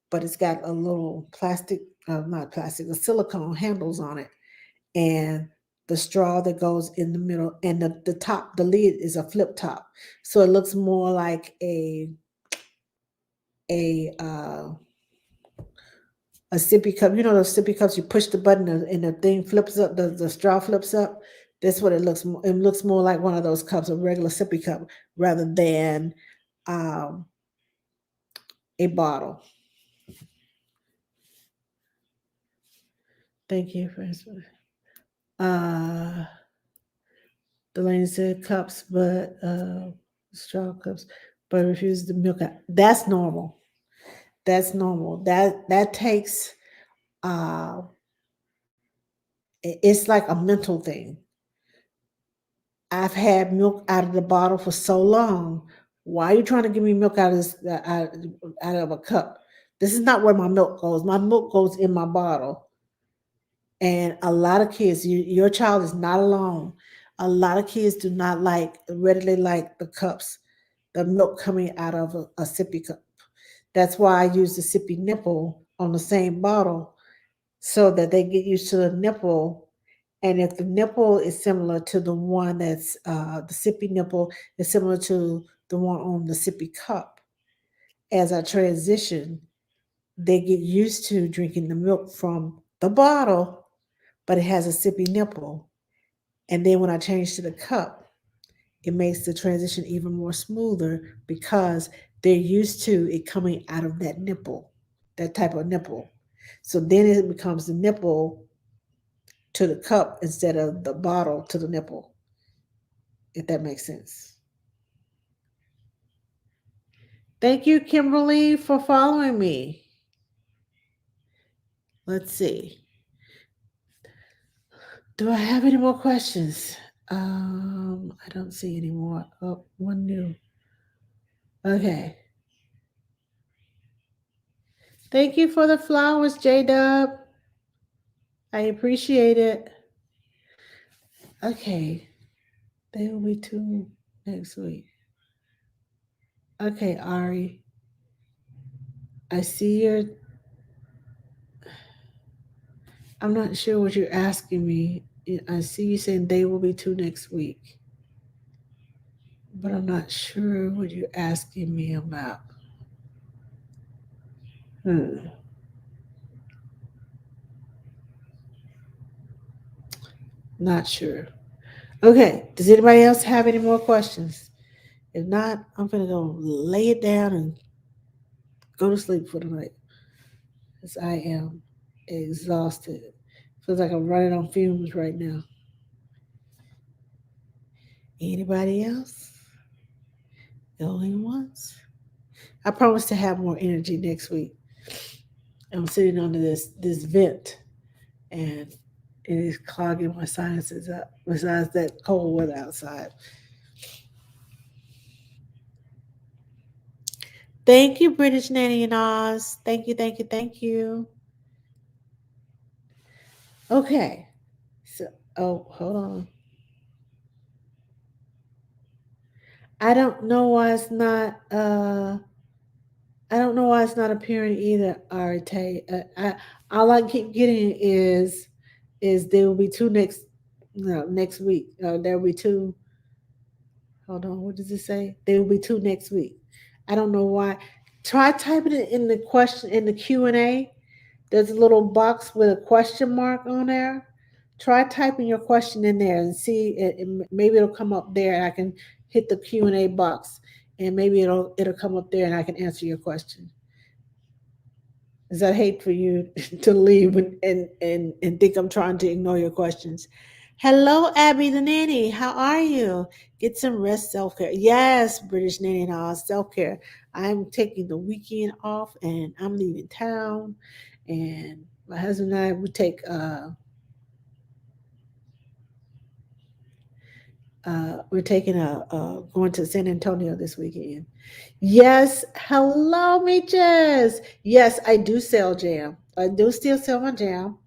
but it's got a little plastic, not plastic, the silicone handles on it, and the straw that goes in the middle, and the top, the lid is a flip top, so it looks more like a a sippy cup. You know those sippy cups, you push the button and the thing flips up, the straw flips up. That's what it looks. It looks more like one of those cups, a regular sippy cup, rather than um, a bottle. Thank you for answering. Uh, Delaney said cups, but straw cups, but refused to milk out. That's normal. That's normal. That takes. Uh, it's like a mental thing. I've had milk out of the bottle for so long. Why are you trying to give me milk out of out of a cup? This is not where my milk goes. My milk goes in my bottle. And a lot of kids, your child is not alone. A lot of kids do not readily like the cups, the milk coming out of a sippy cup. That's why I use the sippy nipple on the same bottle so that they get used to the nipple. And if the nipple is similar to the one that's the sippy nipple is similar to the one on the sippy cup, as I transition, they get used to drinking the milk from the bottle, but it has a sippy nipple. And then when I change to the cup, it makes the transition even more smoother because they're used to it coming out of that nipple, that type of nipple. So then it becomes the nipple to the cup instead of the bottle to the nipple, if that makes sense. Thank you, Kimberly, for following me. Let's see. Do I have any more questions? I don't see any more. Oh, one new. Okay. Thank you for the flowers, J Dub. I appreciate it. Okay. They will be two next week. Okay, Ari. I see your. I'm not sure what you're asking me. I see you saying they will be two next week, but I'm not sure what you're asking me about. Hmm. Not sure. Okay. Does anybody else have any more questions? If not, I'm gonna go lay it down and go to sleep for the night, because I am exhausted. Feels like I'm running on fumes right now. Anybody else? Going once? I promise to have more energy next week. I'm sitting under this vent and it is clogging my sinuses up. Besides that cold weather outside. Thank you, British Nanny and Oz. Thank you, thank you, thank you. Okay. So, oh, hold on. I don't know why it's not. I don't know why it's not appearing either. Arite. All I keep getting is there will be two next. No, next week. There will be two. Hold on. What does it say? There will be two next week. I don't know why. Try typing it in the question in the Q&A. There's a little box with a question mark on there. Try typing your question in there and see maybe it'll come up there and I can hit the Q&A box and maybe it'll come up there and I can answer your question. Because I hate for you to leave and think I'm trying to ignore your questions. Hello, Abby the nanny. How are you? Get some rest, self care. Yes, British nanny and all self care. I'm taking the weekend off and I'm leaving town. And my husband and I would take we're taking going to San Antonio this weekend. Yes, hello, Meeches. Yes, I do sell jam. I do still sell my jam.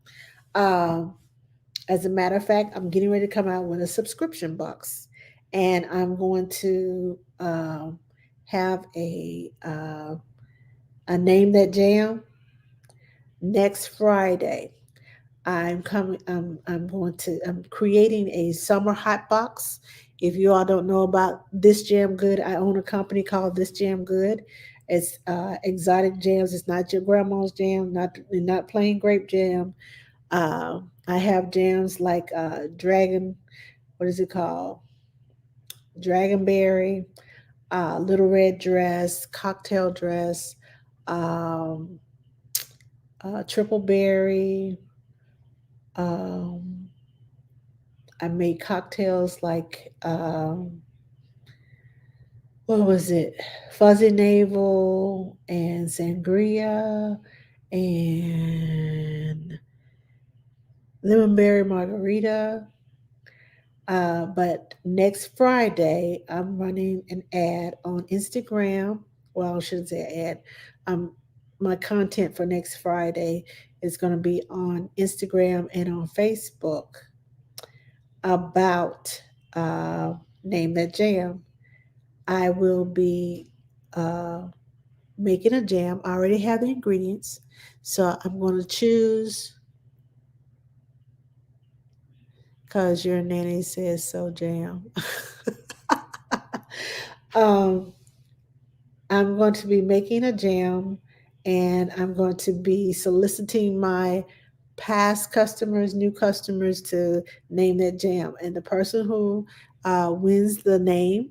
Um, as a matter of fact, I'm getting ready to come out with a subscription box, and I'm going to have a name that jam next Friday. I'm creating a summer hot box. If you all don't know about This Jam Good, I own a company called This Jam Good. It's exotic jams. It's not your grandma's jam, not plain grape jam. I have jams like dragon. What is it called? Dragonberry, little red dress, cocktail dress, um, triple berry. Um, I made cocktails like what was it? Fuzzy navel and sangria and lemonberry margarita. But next Friday, I'm running an ad on Instagram. Well, I shouldn't say ad. Um, my content for next Friday is going to be on Instagram and on Facebook about uh, Name That Jam. I will be uh, making a jam. I already have the ingredients. So I'm going to choose, because your nanny says so, jam. um, I'm going to be making a jam and I'm going to be soliciting my past customers, new customers to name that jam. And the person who wins the name,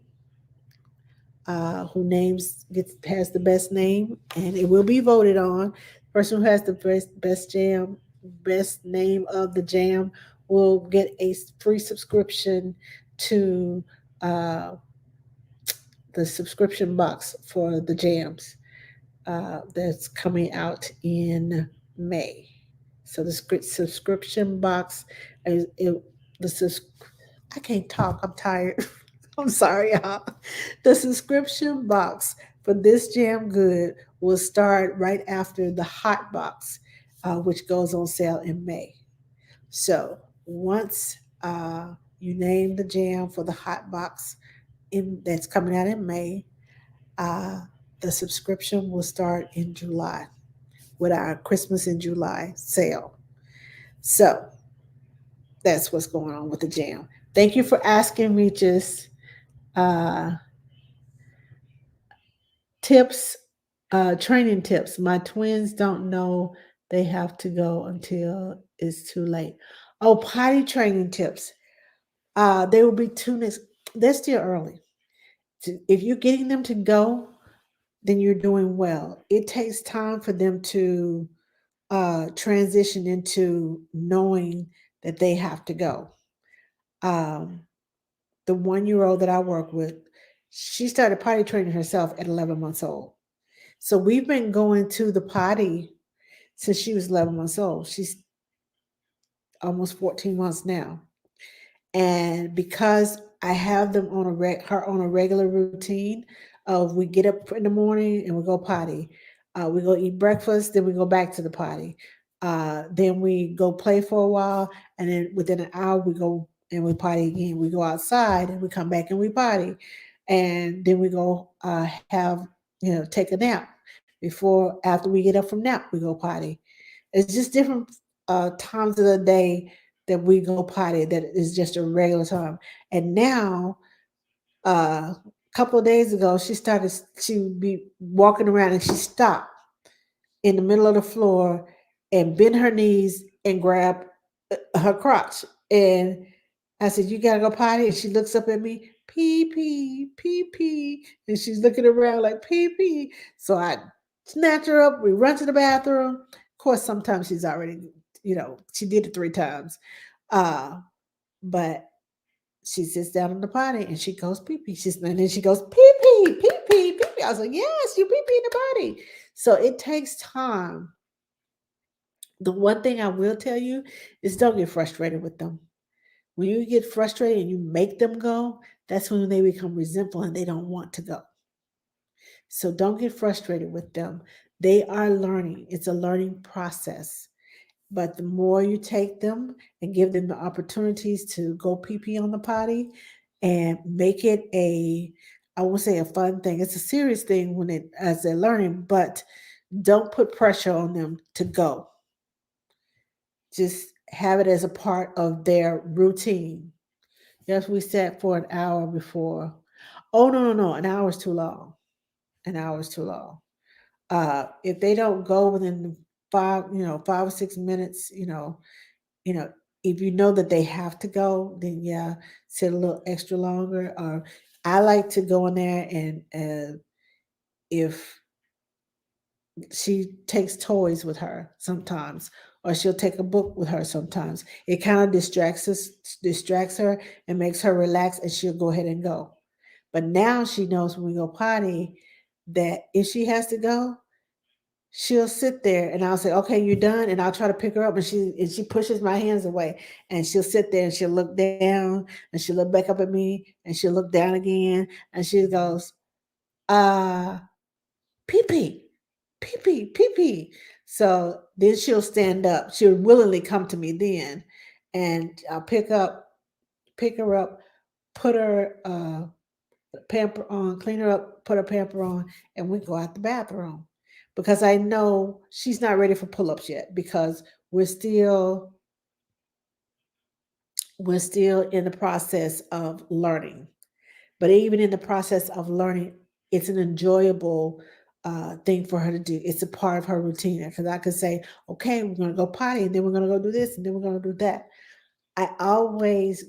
who names gets has the best name, and it will be voted on. The person who has the best jam, best name of the jam, will get a free subscription to uh, the subscription box for the jams that's coming out in May. So the subscription box is it, the I can't talk. I'm tired. I'm sorry, y'all. The subscription box for This Jam Good will start right after the hot box, which goes on sale in May. So once you name the jam for the hot box that's coming out in May, uh, the subscription will start in July with our Christmas in July sale. So that's what's going on with the jam. Thank you for asking me just uh, tips, training tips. My twins don't know they have to go until it's too late. Oh, potty training tips. They will be too next. They're still early. If you're getting them to go, then you're doing well. It takes time for them to transition into knowing that they have to go. Um, the 1 year old that I work with, she started potty training herself at 11 months old. So we've been going to the potty since she was 11 months old. She's almost 14 months now. And because I have them on her on a regular routine of we get up in the morning and we go potty, we go eat breakfast, then we go back to the potty, then we go play for a while, and then within an hour we go and we potty again. We go outside and we come back and we potty, and then we go have take a nap before after we get up from nap we go potty. It's just different times of the day that we go potty that is just a regular time. And now, a couple of days ago, she would be walking around and she stopped in the middle of the floor and bend her knees and grab her crotch. And I said, "You gotta go potty." And she looks up at me, pee pee, pee pee. And she's looking around like pee pee. So I snatch her up. We run to the bathroom. Of course, sometimes she's already, she did it 3 times. Uh, but she sits down in the potty and she goes pee pee. And then she goes pee pee, pee pee, pee pee. I was like, "Yes, you pee pee in the potty." So it takes time. The one thing I will tell you is don't get frustrated with them. When you get frustrated and you make them go, that's when they become resentful and they don't want to go. So don't get frustrated with them. They are learning. It's a learning process. But the more you take them and give them the opportunities to go pee pee on the potty and make it I won't say a fun thing. It's a serious thing as they're learning, but don't put pressure on them to go. Just have it as a part of their routine. Yes, we sat for an hour before. Oh no, no, no! An hour is too long. An hour is too long. If they don't go within 5 or 6 minutes, you know, if you know that they have to go, then yeah, sit a little extra longer. Or I like to go in there and if she takes toys with her sometimes, or she'll take a book with her sometimes. It kind of distracts her and makes her relax, and she'll go ahead and go. But now she knows when we go potty that if she has to go, she'll sit there and I'll say, "Okay, you're done," and I'll try to pick her up, and she pushes my hands away, and she'll sit there and she'll look down and she'll look back up at me and she'll look down again and she goes, pee pee, pee pee, pee pee. So then she'll stand up. She'll willingly come to me then, and I'll pick her up, put her pamper on, clean her up, put her pamper on, and we go out the bathroom because I know she's not ready for pull-ups yet because we're still we're still in the process of learning. But even in the process of learning, it's an enjoyable thing for her to do. It's a part of her routine because I could say, "Okay, we're going to go potty, and then we're going to go do this, and then we're going to do that." I always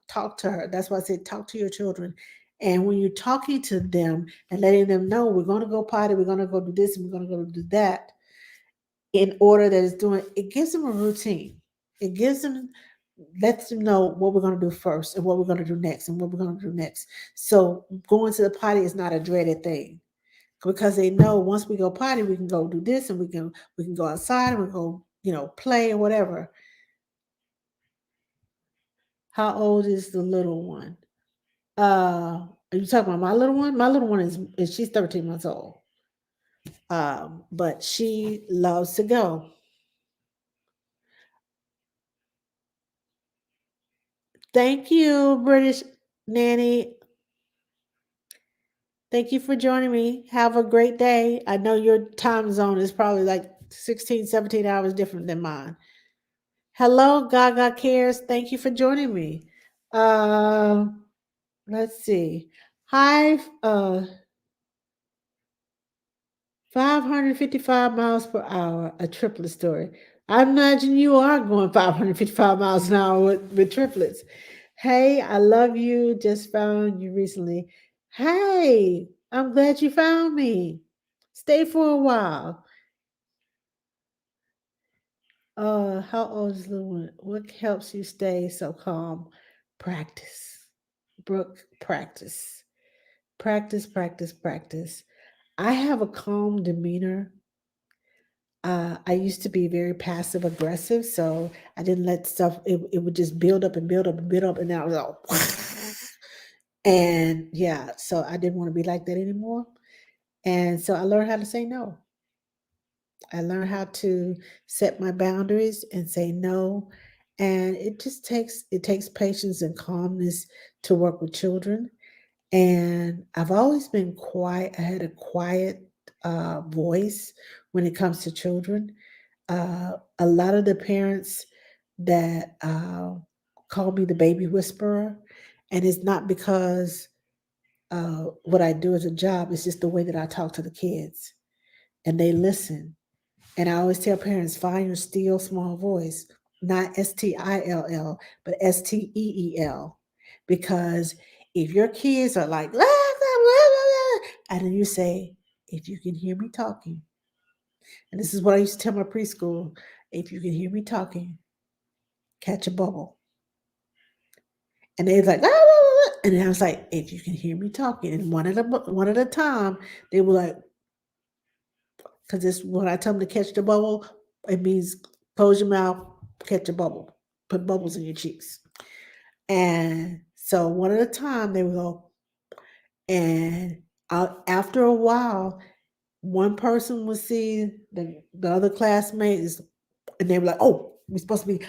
talk to her. That's why I said talk to your children. And when you're talking to them and letting them know we're going to go potty, we're going to go do this, and we're going to go do that, in order that it's doing, it gives them a routine. It gives them, lets them know what we're going to do first and what we're going to do next and what we're going to do next. So going to the potty is not a dreaded thing because they know once we go potty, we can go do this and we can go outside and we go, play or whatever. How old is the little one? Are you talking about my little one? My little one is she's 13 months old. But she loves to go. Thank you, British nanny. Thank you for joining me. Have a great day. I know your time zone is probably like 16, 17 hours different than mine. Hello, Gaga Cares. Thank you for joining me. Uh, let's see. Hi, 555 miles per hour, a triplet story. I imagine you are going 555 miles an hour with triplets. Hey, I love you. Just found you recently. Hey, I'm glad you found me. Stay for a while. How old is little one? What helps you stay so calm? Practice. Brooke, practice. Practice, practice, practice. I have a calm demeanor. I used to be very passive aggressive, so I didn't let stuff. It would just build up and build up and build up, and now I was all. And yeah, so I didn't want to be like that anymore. And so I learned how to say no. I learned how to set my boundaries and say no. And it takes patience and calmness to work with children. And I've always been quiet. I had a quiet voice when it comes to children. A lot of the parents that call me the baby whisperer, and it's not because what I do as a job, it's just the way that I talk to the kids, and they listen. And I always tell parents, find your still small voice, not STILL, but STEEL. Because if your kids are like, blah, blah, blah, blah, blah, and then you say, if you can hear me talking, and this is what I used to tell my preschool, if you can hear me talking, catch a bubble. And they're like, blah, blah, blah. And then I was like, if you can hear me talking, and one at a time, they were like, because this when I tell them to catch the bubble, it means close your mouth, catch a bubble, put bubbles in your cheeks. And so one at a time they would go, and after a while, one person would see the other classmates, and they were like, "Oh, we're supposed to be."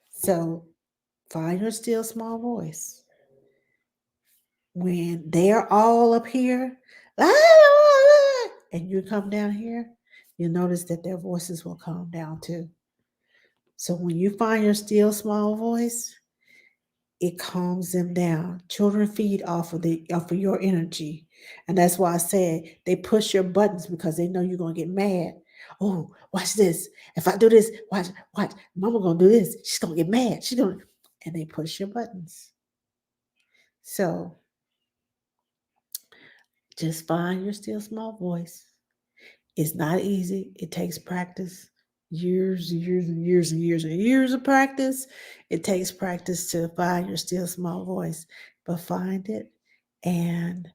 So find your still small voice when they are all up here, and you come down here. You'll notice that their voices will calm down too. So when you find your still small voice, it calms them down. Children feed off of your energy. And that's why I said they push your buttons because they know you're gonna get mad. Oh, watch this. If I do this, watch. Mama gonna do this. She's gonna get mad. She's gonna and they push your buttons. So just find your still small voice. It's not easy. It takes practice. Years and years and years and years of practice. It takes practice to find your still small voice, but find it and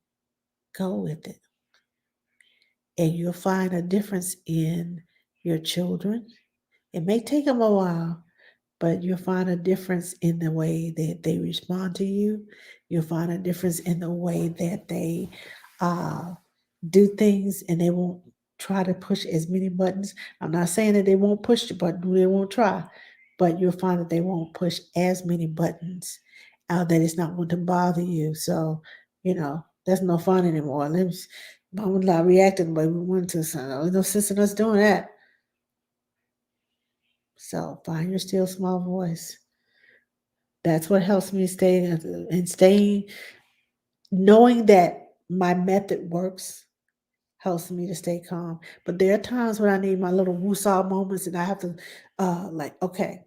go with it. And you'll find a difference in your children. It may take them a while, but you'll find a difference in the way that they respond to you. You'll find a difference in the way that they uh, do things, and they won't try to push as many buttons. I'm not saying that they won't push the button, they won't try, but you'll find that they won't push as many buttons, that it's not going to bother you. So, that's no fun anymore. Mom not reacting the way we want to, so there's no sense in us doing that. So find your still small voice. That's what helps me stay and staying, knowing that my method works helps me to stay calm. But there are times when I need my little woosah moments and I have to okay,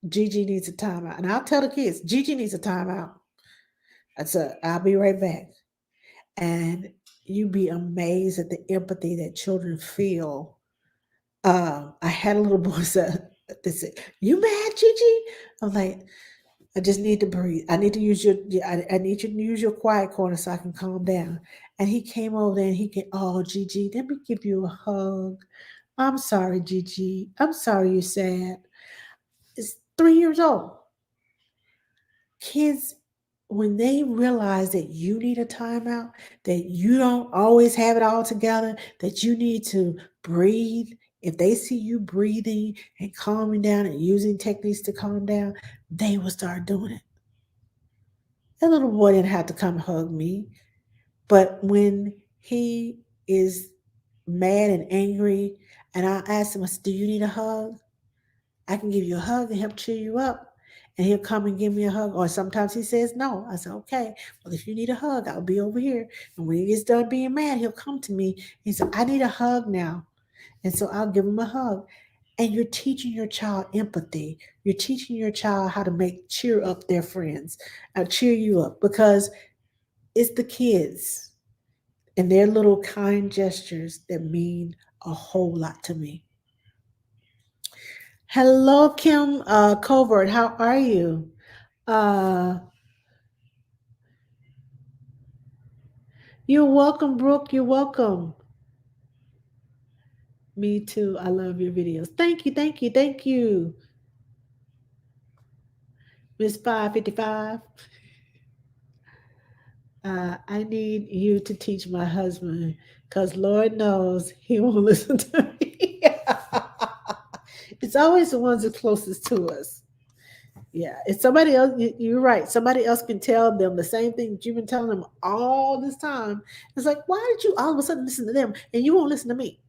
Gigi needs a timeout. And I'll tell the kids, Gigi needs a timeout. I'll be right back. And you'd be amazed at the empathy that children feel. I had a little boy that said, "You mad, Gigi?" I'm like, I just need to breathe. I need to use I need you to use your quiet corner so I can calm down. And he came over there and oh, Gigi, let me give you a hug. I'm sorry, Gigi. I'm sorry you're sad. It's 3 years old. Kids, when they realize that you need a timeout, that you don't always have it all together, that you need to breathe, if they see you breathing and calming down and using techniques to calm down, they will start doing it. That little boy didn't have to come hug me. But when he is mad and angry, and I ask him, I said, "Do you need a hug? I can give you a hug and help cheer you up." And he'll come and give me a hug. Or sometimes he says no. I said, "Okay, well, if you need a hug, I'll be over here." And when he gets done being mad, he'll come to me. He said, "I need a hug now." And so I'll give him a hug. And you're teaching your child empathy. You're teaching your child how to cheer up their friends, cheer you up, because it's the kids and their little kind gestures that mean a whole lot to me. Hello, Kim Covert. How are you? Uh, you're welcome, Brooke. You're welcome. Me too. I love your videos. Thank you, thank you, thank you. Miss 555. I need you to teach my husband because Lord knows he won't listen to me. It's always the ones that closest to us. Yeah, it's somebody else. You're right. Somebody else can tell them the same thing that you've been telling them all this time. It's like, why did you all of a sudden listen to them and you won't listen to me?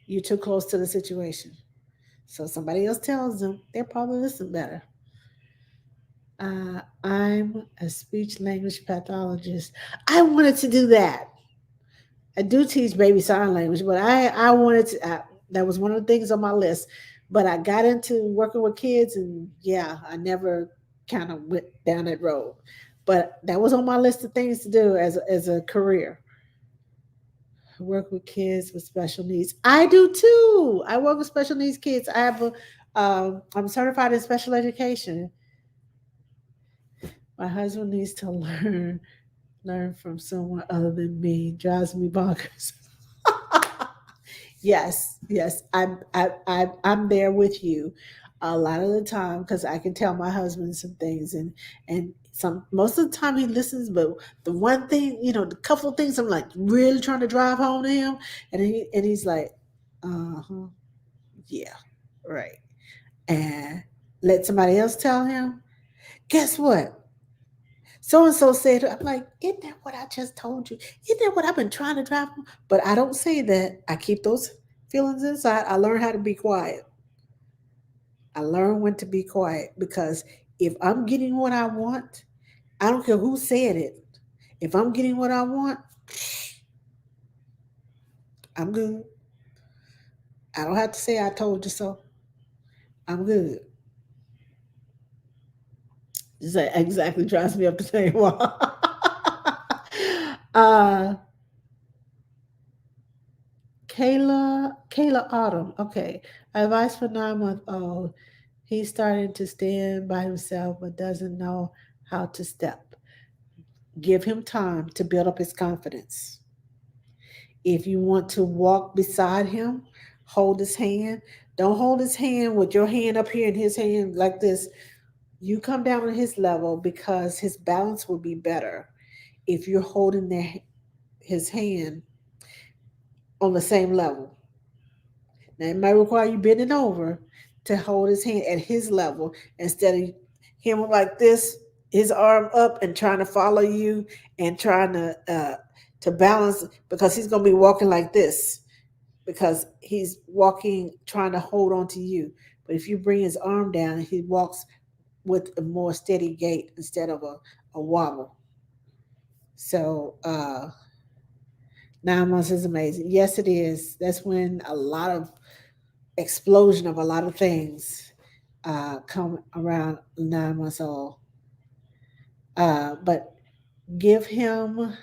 You're too close to the situation. So somebody else tells them, they'll probably listen better. I'm a speech language pathologist. I wanted to do that. I do teach baby sign language, but I wanted to. That was one of the things on my list. But I got into working with kids, and yeah, I never kind of went down that road. But that was on my list of things to do as a career. Work with kids with special needs. I do too. I work with special needs kids. I have a. I'm certified in special education. My husband needs to learn from someone other than me. Drives me bonkers. Yes, yes, I'm there with you a lot of the time because I can tell my husband some things, and some most of the time he listens, but the one thing, the couple of things I'm like really trying to drive home to him, and he's like, uh-huh, yeah, right, and let somebody else tell him. Guess what? So and so said, I'm like, isn't that what I just told you? Isn't that what I've been trying to drive home? But I don't say that. I keep those feelings inside. I learn how to be quiet. I learn when to be quiet because if I'm getting what I want, I don't care who said it. If I'm getting what I want, I'm good. I don't have to say I told you so. I'm good. That exactly drives me up the same wall. uh, Kayla Autumn. Okay. Advice for 9-month old. He's starting to stand by himself but doesn't know how to step. Give him time to build up his confidence. If you want to walk beside him, hold his hand. Don't hold his hand with your hand up here and his hand like this. You come down on his level because his balance will be better if you're holding his hand on the same level. Now, it might require you bending over to hold his hand at his level instead of him like this, his arm up and trying to follow you and trying to balance because he's going to be walking like this because he's walking trying to hold on to you. But if you bring his arm down, he walks with a more steady gait instead of a wobble. So 9 months is amazing. Yes, it is. That's when a lot of explosion of a lot of things come around 9 months old. But give him,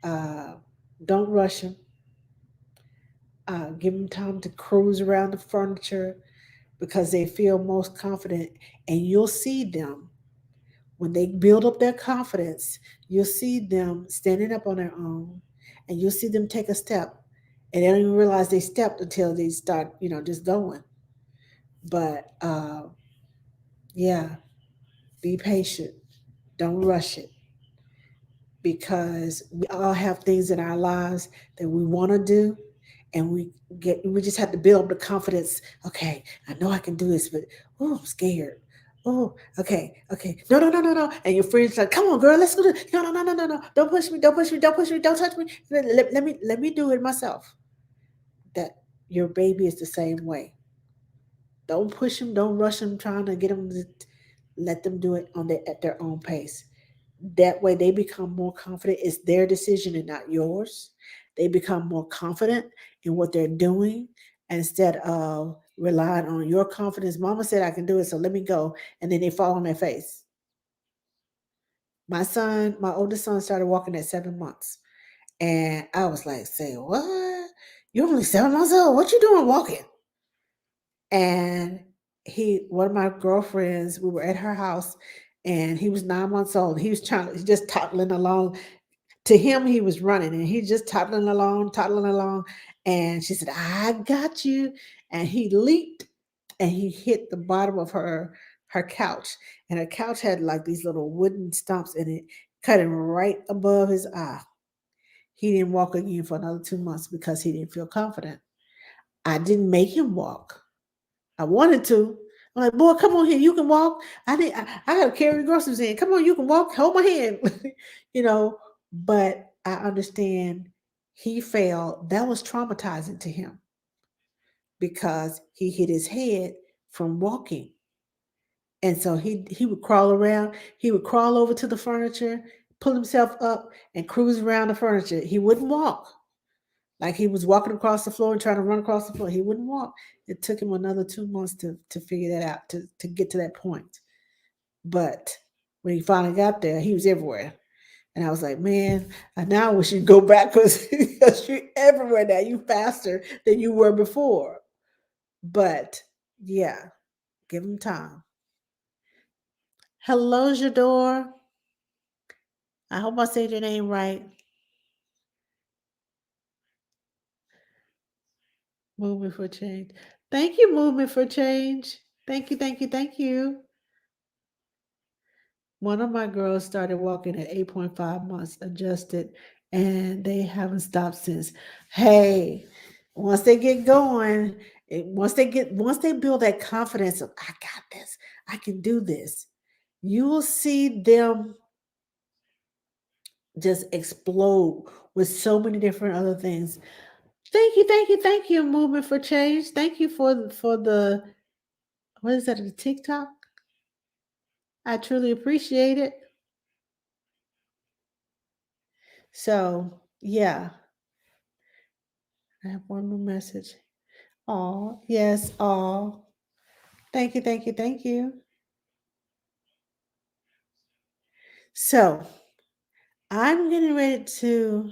uh, don't rush him. Give him time to cruise around the furniture because they feel most confident, and you'll see them when they build up their confidence. You'll see them standing up on their own, and you'll see them take a step, and they don't even realize they stepped until they start, just going. But yeah, be patient. Don't rush it because we all have things in our lives that we want to do, and we just have to build up the confidence. Okay, I know I can do this, but oh, I'm scared. Oh, okay, okay. No, no, no, no, no. And your friends like, come on, girl, let's go do it. No, no, no, no, no, no. Don't push me, don't push me, don't push me, don't touch me. Let me do it myself. That your baby is the same way. Don't push them, don't rush them, trying to get them to let them do it at their own pace. That way they become more confident. It's their decision and not yours. They become more confident in what they're doing instead of relying on your confidence. Mama said I can do it, so let me go. And then they fall on their face. My oldest son started walking at 7 months. And I was like, say, what? You're only 7 months old. What you doing walking? And one of my girlfriends, we were at her house and he was 9 months old. He was just toddling along. To him, he was running and he just toddling along, toddling along. And she said, I got you. And he leaped and he hit the bottom of her couch. And her couch had like these little wooden stumps in it, cutting right above his eye. He didn't walk again for another 2 months because he didn't feel confident. I didn't make him walk. I wanted to. I'm like, boy, come on here. You can walk. I gotta carry the groceries in. Come on, you can walk. Hold my hand. you know, but I understand he fell. That was traumatizing to him because he hit his head from walking. And so he would crawl around, he would crawl over to the furniture, pull himself up and cruise around the furniture. He wouldn't walk. Like he was walking across the floor and trying to run across the floor. He wouldn't walk. It took him another 2 months to figure that out, to get to that point. But when he finally got there, he was everywhere. And I was like, man, I now wish you'd go back because you're everywhere now. You faster than you were before. But yeah, give him time. Hello, Jador. I hope I said your name right. Movement for change. Thank you, Movement for Change. Thank you, thank you, thank you. One of my girls started walking at 8.5 months, adjusted, and they haven't stopped since. Hey, once they get going, once they build that confidence of I got this, I can do this, you will see them just explode with so many different other things. Thank you, thank you, thank you, Movement for Change. Thank you for the what is that, the TikTok? I truly appreciate it. So yeah, I have one more message. Oh, yes. Oh, thank you, thank you, thank you. So I'm getting ready to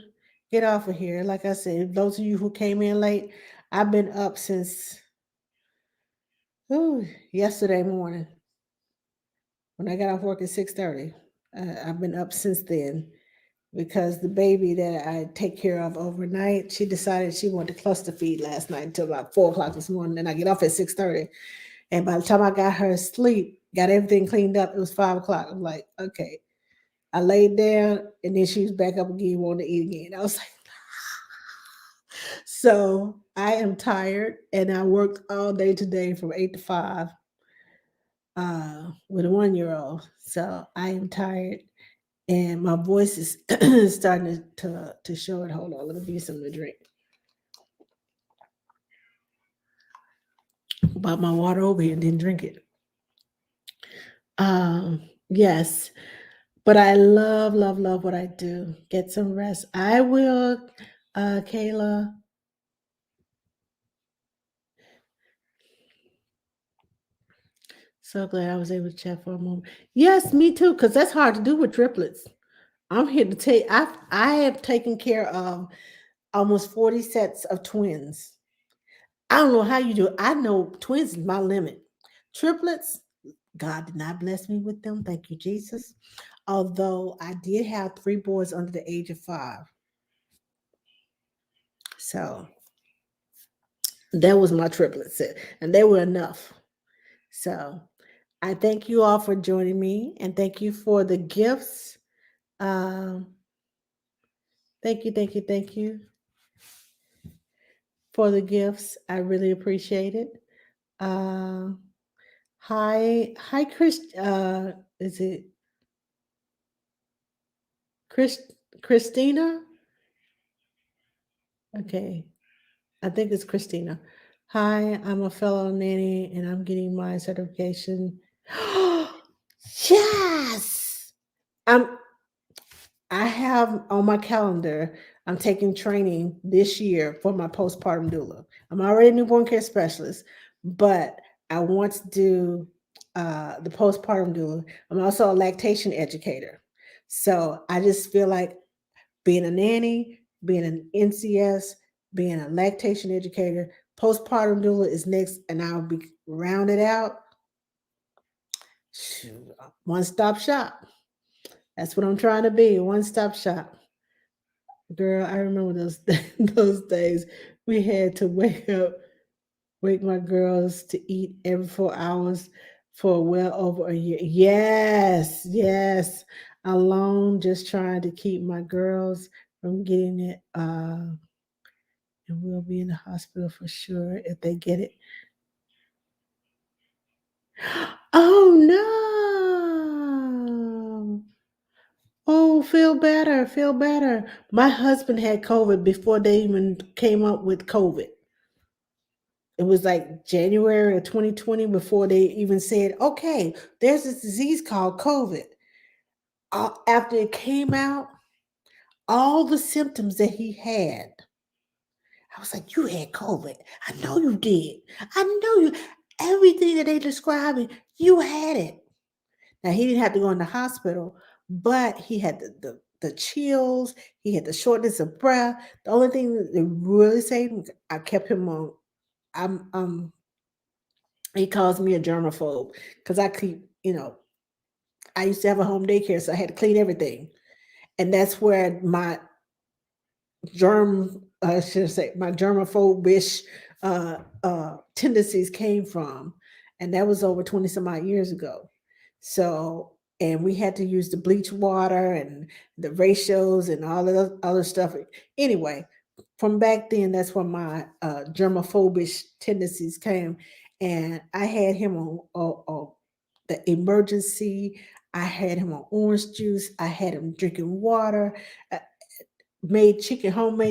get off of here. Like I said, those of you who came in late, I've been up since yesterday morning when I got off work at 6:30. I've been up since then because the baby that I take care of overnight, she decided she wanted to cluster feed last night until about 4 o'clock this morning. And I get off at 6:30. And by the time I got her asleep, got everything cleaned up, it was 5 o'clock. I'm like, okay. I laid down and then she was back up again, wanting to eat again. I was like, so I am tired and I worked all day today from 8 to 5 with a 1 year old. So I am tired and my voice is starting to show it. Hold on, let me give you something to drink. Bought my water over here and didn't drink it. Yes, but I love, love, love what I do. Get some rest. I will, Kayla. So glad I was able to chat for a moment. Yes, me too, because that's hard to do with triplets. I'm here to tell you, I have taken care of almost 40 sets of twins. I don't know how you do it. I know twins is my limit. Triplets, God did not bless me with them. Thank you, Jesus. Although I did have 3 boys under the age of 5. So that was my triplet set, and they were enough. So I thank you all for joining me, and thank you for the gifts. Um, thank you, thank you, thank you for the gifts. I really appreciate it. Uh, hi, Chris. Is it Chris? Christina? Okay, I think it's Christina. Hi, I'm a fellow nanny, and I'm getting my certification. Yes, I'm I have on my calendar, I'm taking training this year for my postpartum doula. I'm already a newborn care specialist, but I want to do the postpartum doula. I'm also a lactation educator. So I just feel like being a nanny, being an NCS, being a lactation educator, postpartum doula is next, and I'll be rounded out. One stop shop. That's what I'm trying to be, one stop shop. Girl, I remember those those days. We had to wake my girls to eat every 4 hours for well over a year. Yes, yes. Alone, just trying to keep my girls from getting it. And we'll be in the hospital for sure if they get it. Oh no. Oh, feel better, feel better. My husband had COVID before they even came up with COVID. It was like January of 2020 before they even said, okay, there's this disease called COVID. After it came out, all the symptoms that he had, I was like, you had COVID. I know you did. I know you. Everything that they describing, you had it. Now he didn't have to go in the hospital, but he had the chills. He had the shortness of breath. The only thing that really saved him, I kept him on. I'm He calls me a germaphobe because I keep, I used to have a home daycare, so I had to clean everything, and that's where my I should say, my germaphobish tendencies came from, and that was over 20 some odd years ago. So, and we had to use the bleach water and the ratios and all of the other stuff. Anyway, from back then, that's where my germaphobish tendencies came, and I had him on the emergency. I had him on orange juice. I had him drinking water. uh, homemade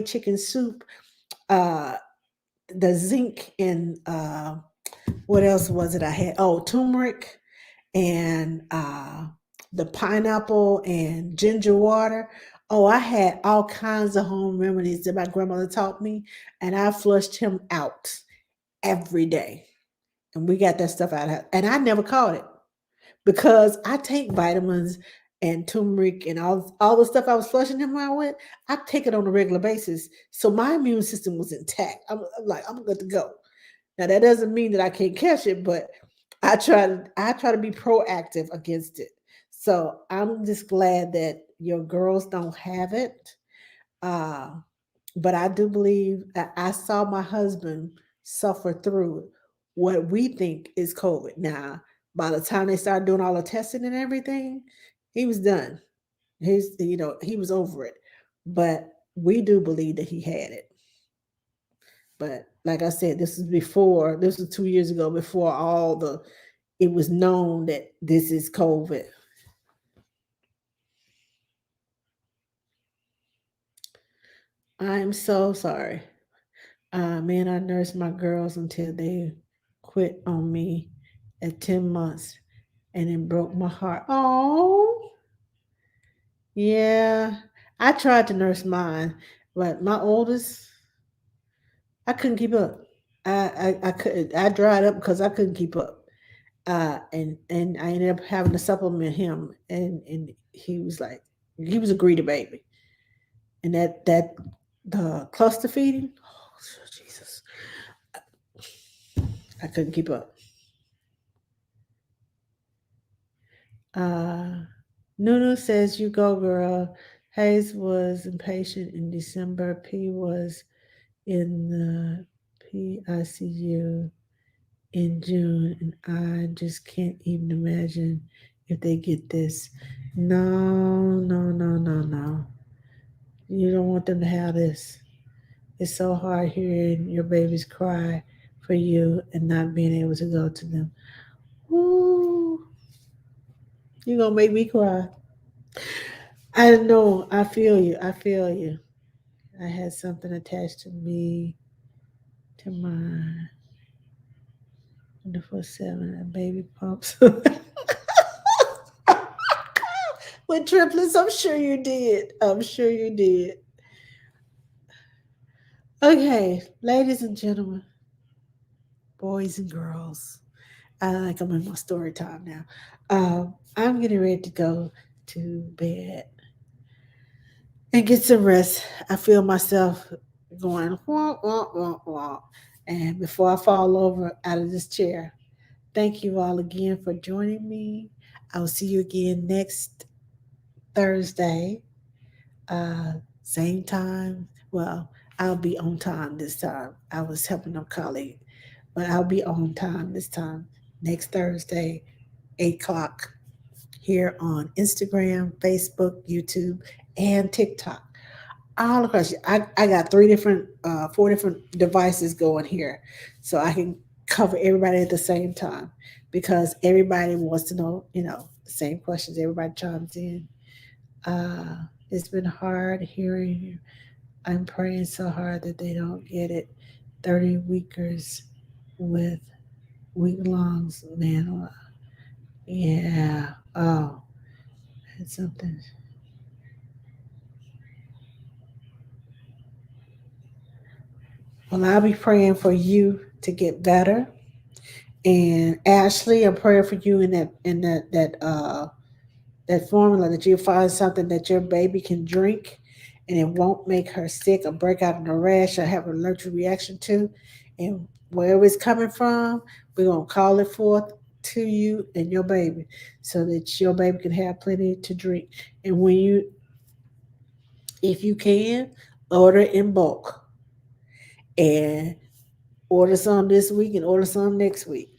chicken soup, uh, the zinc and what else was it I had? Oh, turmeric and the pineapple and ginger water. Oh, I had all kinds of home remedies that my grandmother taught me, and I flushed him out every day. And we got that stuff out of her. And I never caught it because I take vitamins and turmeric and all the stuff I was flushing him out with. I take it on a regular basis, so my immune system was intact. I'm like, I'm good to go. Now that doesn't mean that I can't catch it, but I try to be proactive against it. So I'm just glad that your girls don't have it. Uh, but I do believe I saw my husband suffer through what we think is COVID. Now, by the time they started doing all the testing and everything, he was done. He was over it. But we do believe that he had it. But like I said, this was 2 years ago, before it was known that this is COVID. I'm so sorry. Man, I nursed my girls until they quit on me at 10 months, and it broke my heart. Oh, yeah. I tried to nurse mine, but my oldest, I couldn't keep up. I couldn't. I dried up because I couldn't keep up. And I ended up having to supplement him, and he was a greedy baby, and that the cluster feeding. Oh, Jesus, I couldn't keep up. Uh, Nunu says, "You go, girl." Hayes was impatient in December. P was in the PICU in June, and I just can't even imagine if they get this. No, no, no, no, no. You don't want them to have this. It's so hard hearing your babies cry for you and not being able to go to them. Ooh, you're gonna make me cry. I know. I feel you. I feel you. I had something attached to me, to my 24/7 baby pumps. With triplets, I'm sure you did. I'm sure you did. Okay, ladies and gentlemen, boys and girls. I like I'm in my story time now. I'm getting ready to go to bed and get some rest. I feel myself going wah wah wah wah, and before I fall over out of this chair. Thank you all again for joining me. I'll see you again next Thursday, uh, same time. Well, I'll be on time this time. I was helping a colleague, but I'll be on time this time. Next Thursday, 8 o'clock, here on Instagram, Facebook, YouTube, and TikTok. All across. I got four different devices going here, so I can cover everybody at the same time because everybody wants to know, the same questions. Everybody chimes in. It's been hard hearing you. I'm praying so hard that they don't get it. 30 weekers with weak lungs, man. Yeah. Oh, had something. Well, I'll be praying for you to get better. And Ashley, I'm praying for you in that formula that you find something that your baby can drink and it won't make her sick or break out in a rash or have an allergic reaction to. And wherever it's coming from, we're going to call it forth to you and your baby so that your baby can have plenty to drink. And if you can, order in bulk and order some this week and order some next week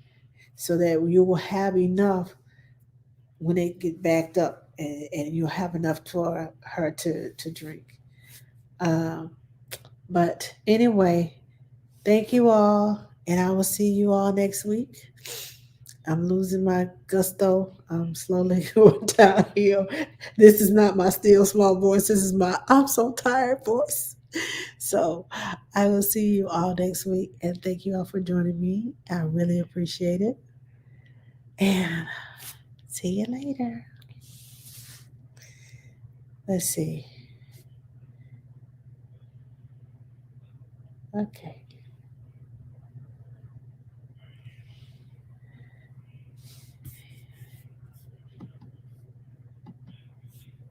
so that you will have enough when they get backed up and you'll have enough for her to drink. Um, but anyway, thank you all, and I will see you all next week. I'm losing my gusto. I'm slowly going downhill. This is not my still small voice. This is my I'm so tired voice. So I will see you all next week, and thank you all for joining me. I really appreciate it. And see you later. Let's see. Okay.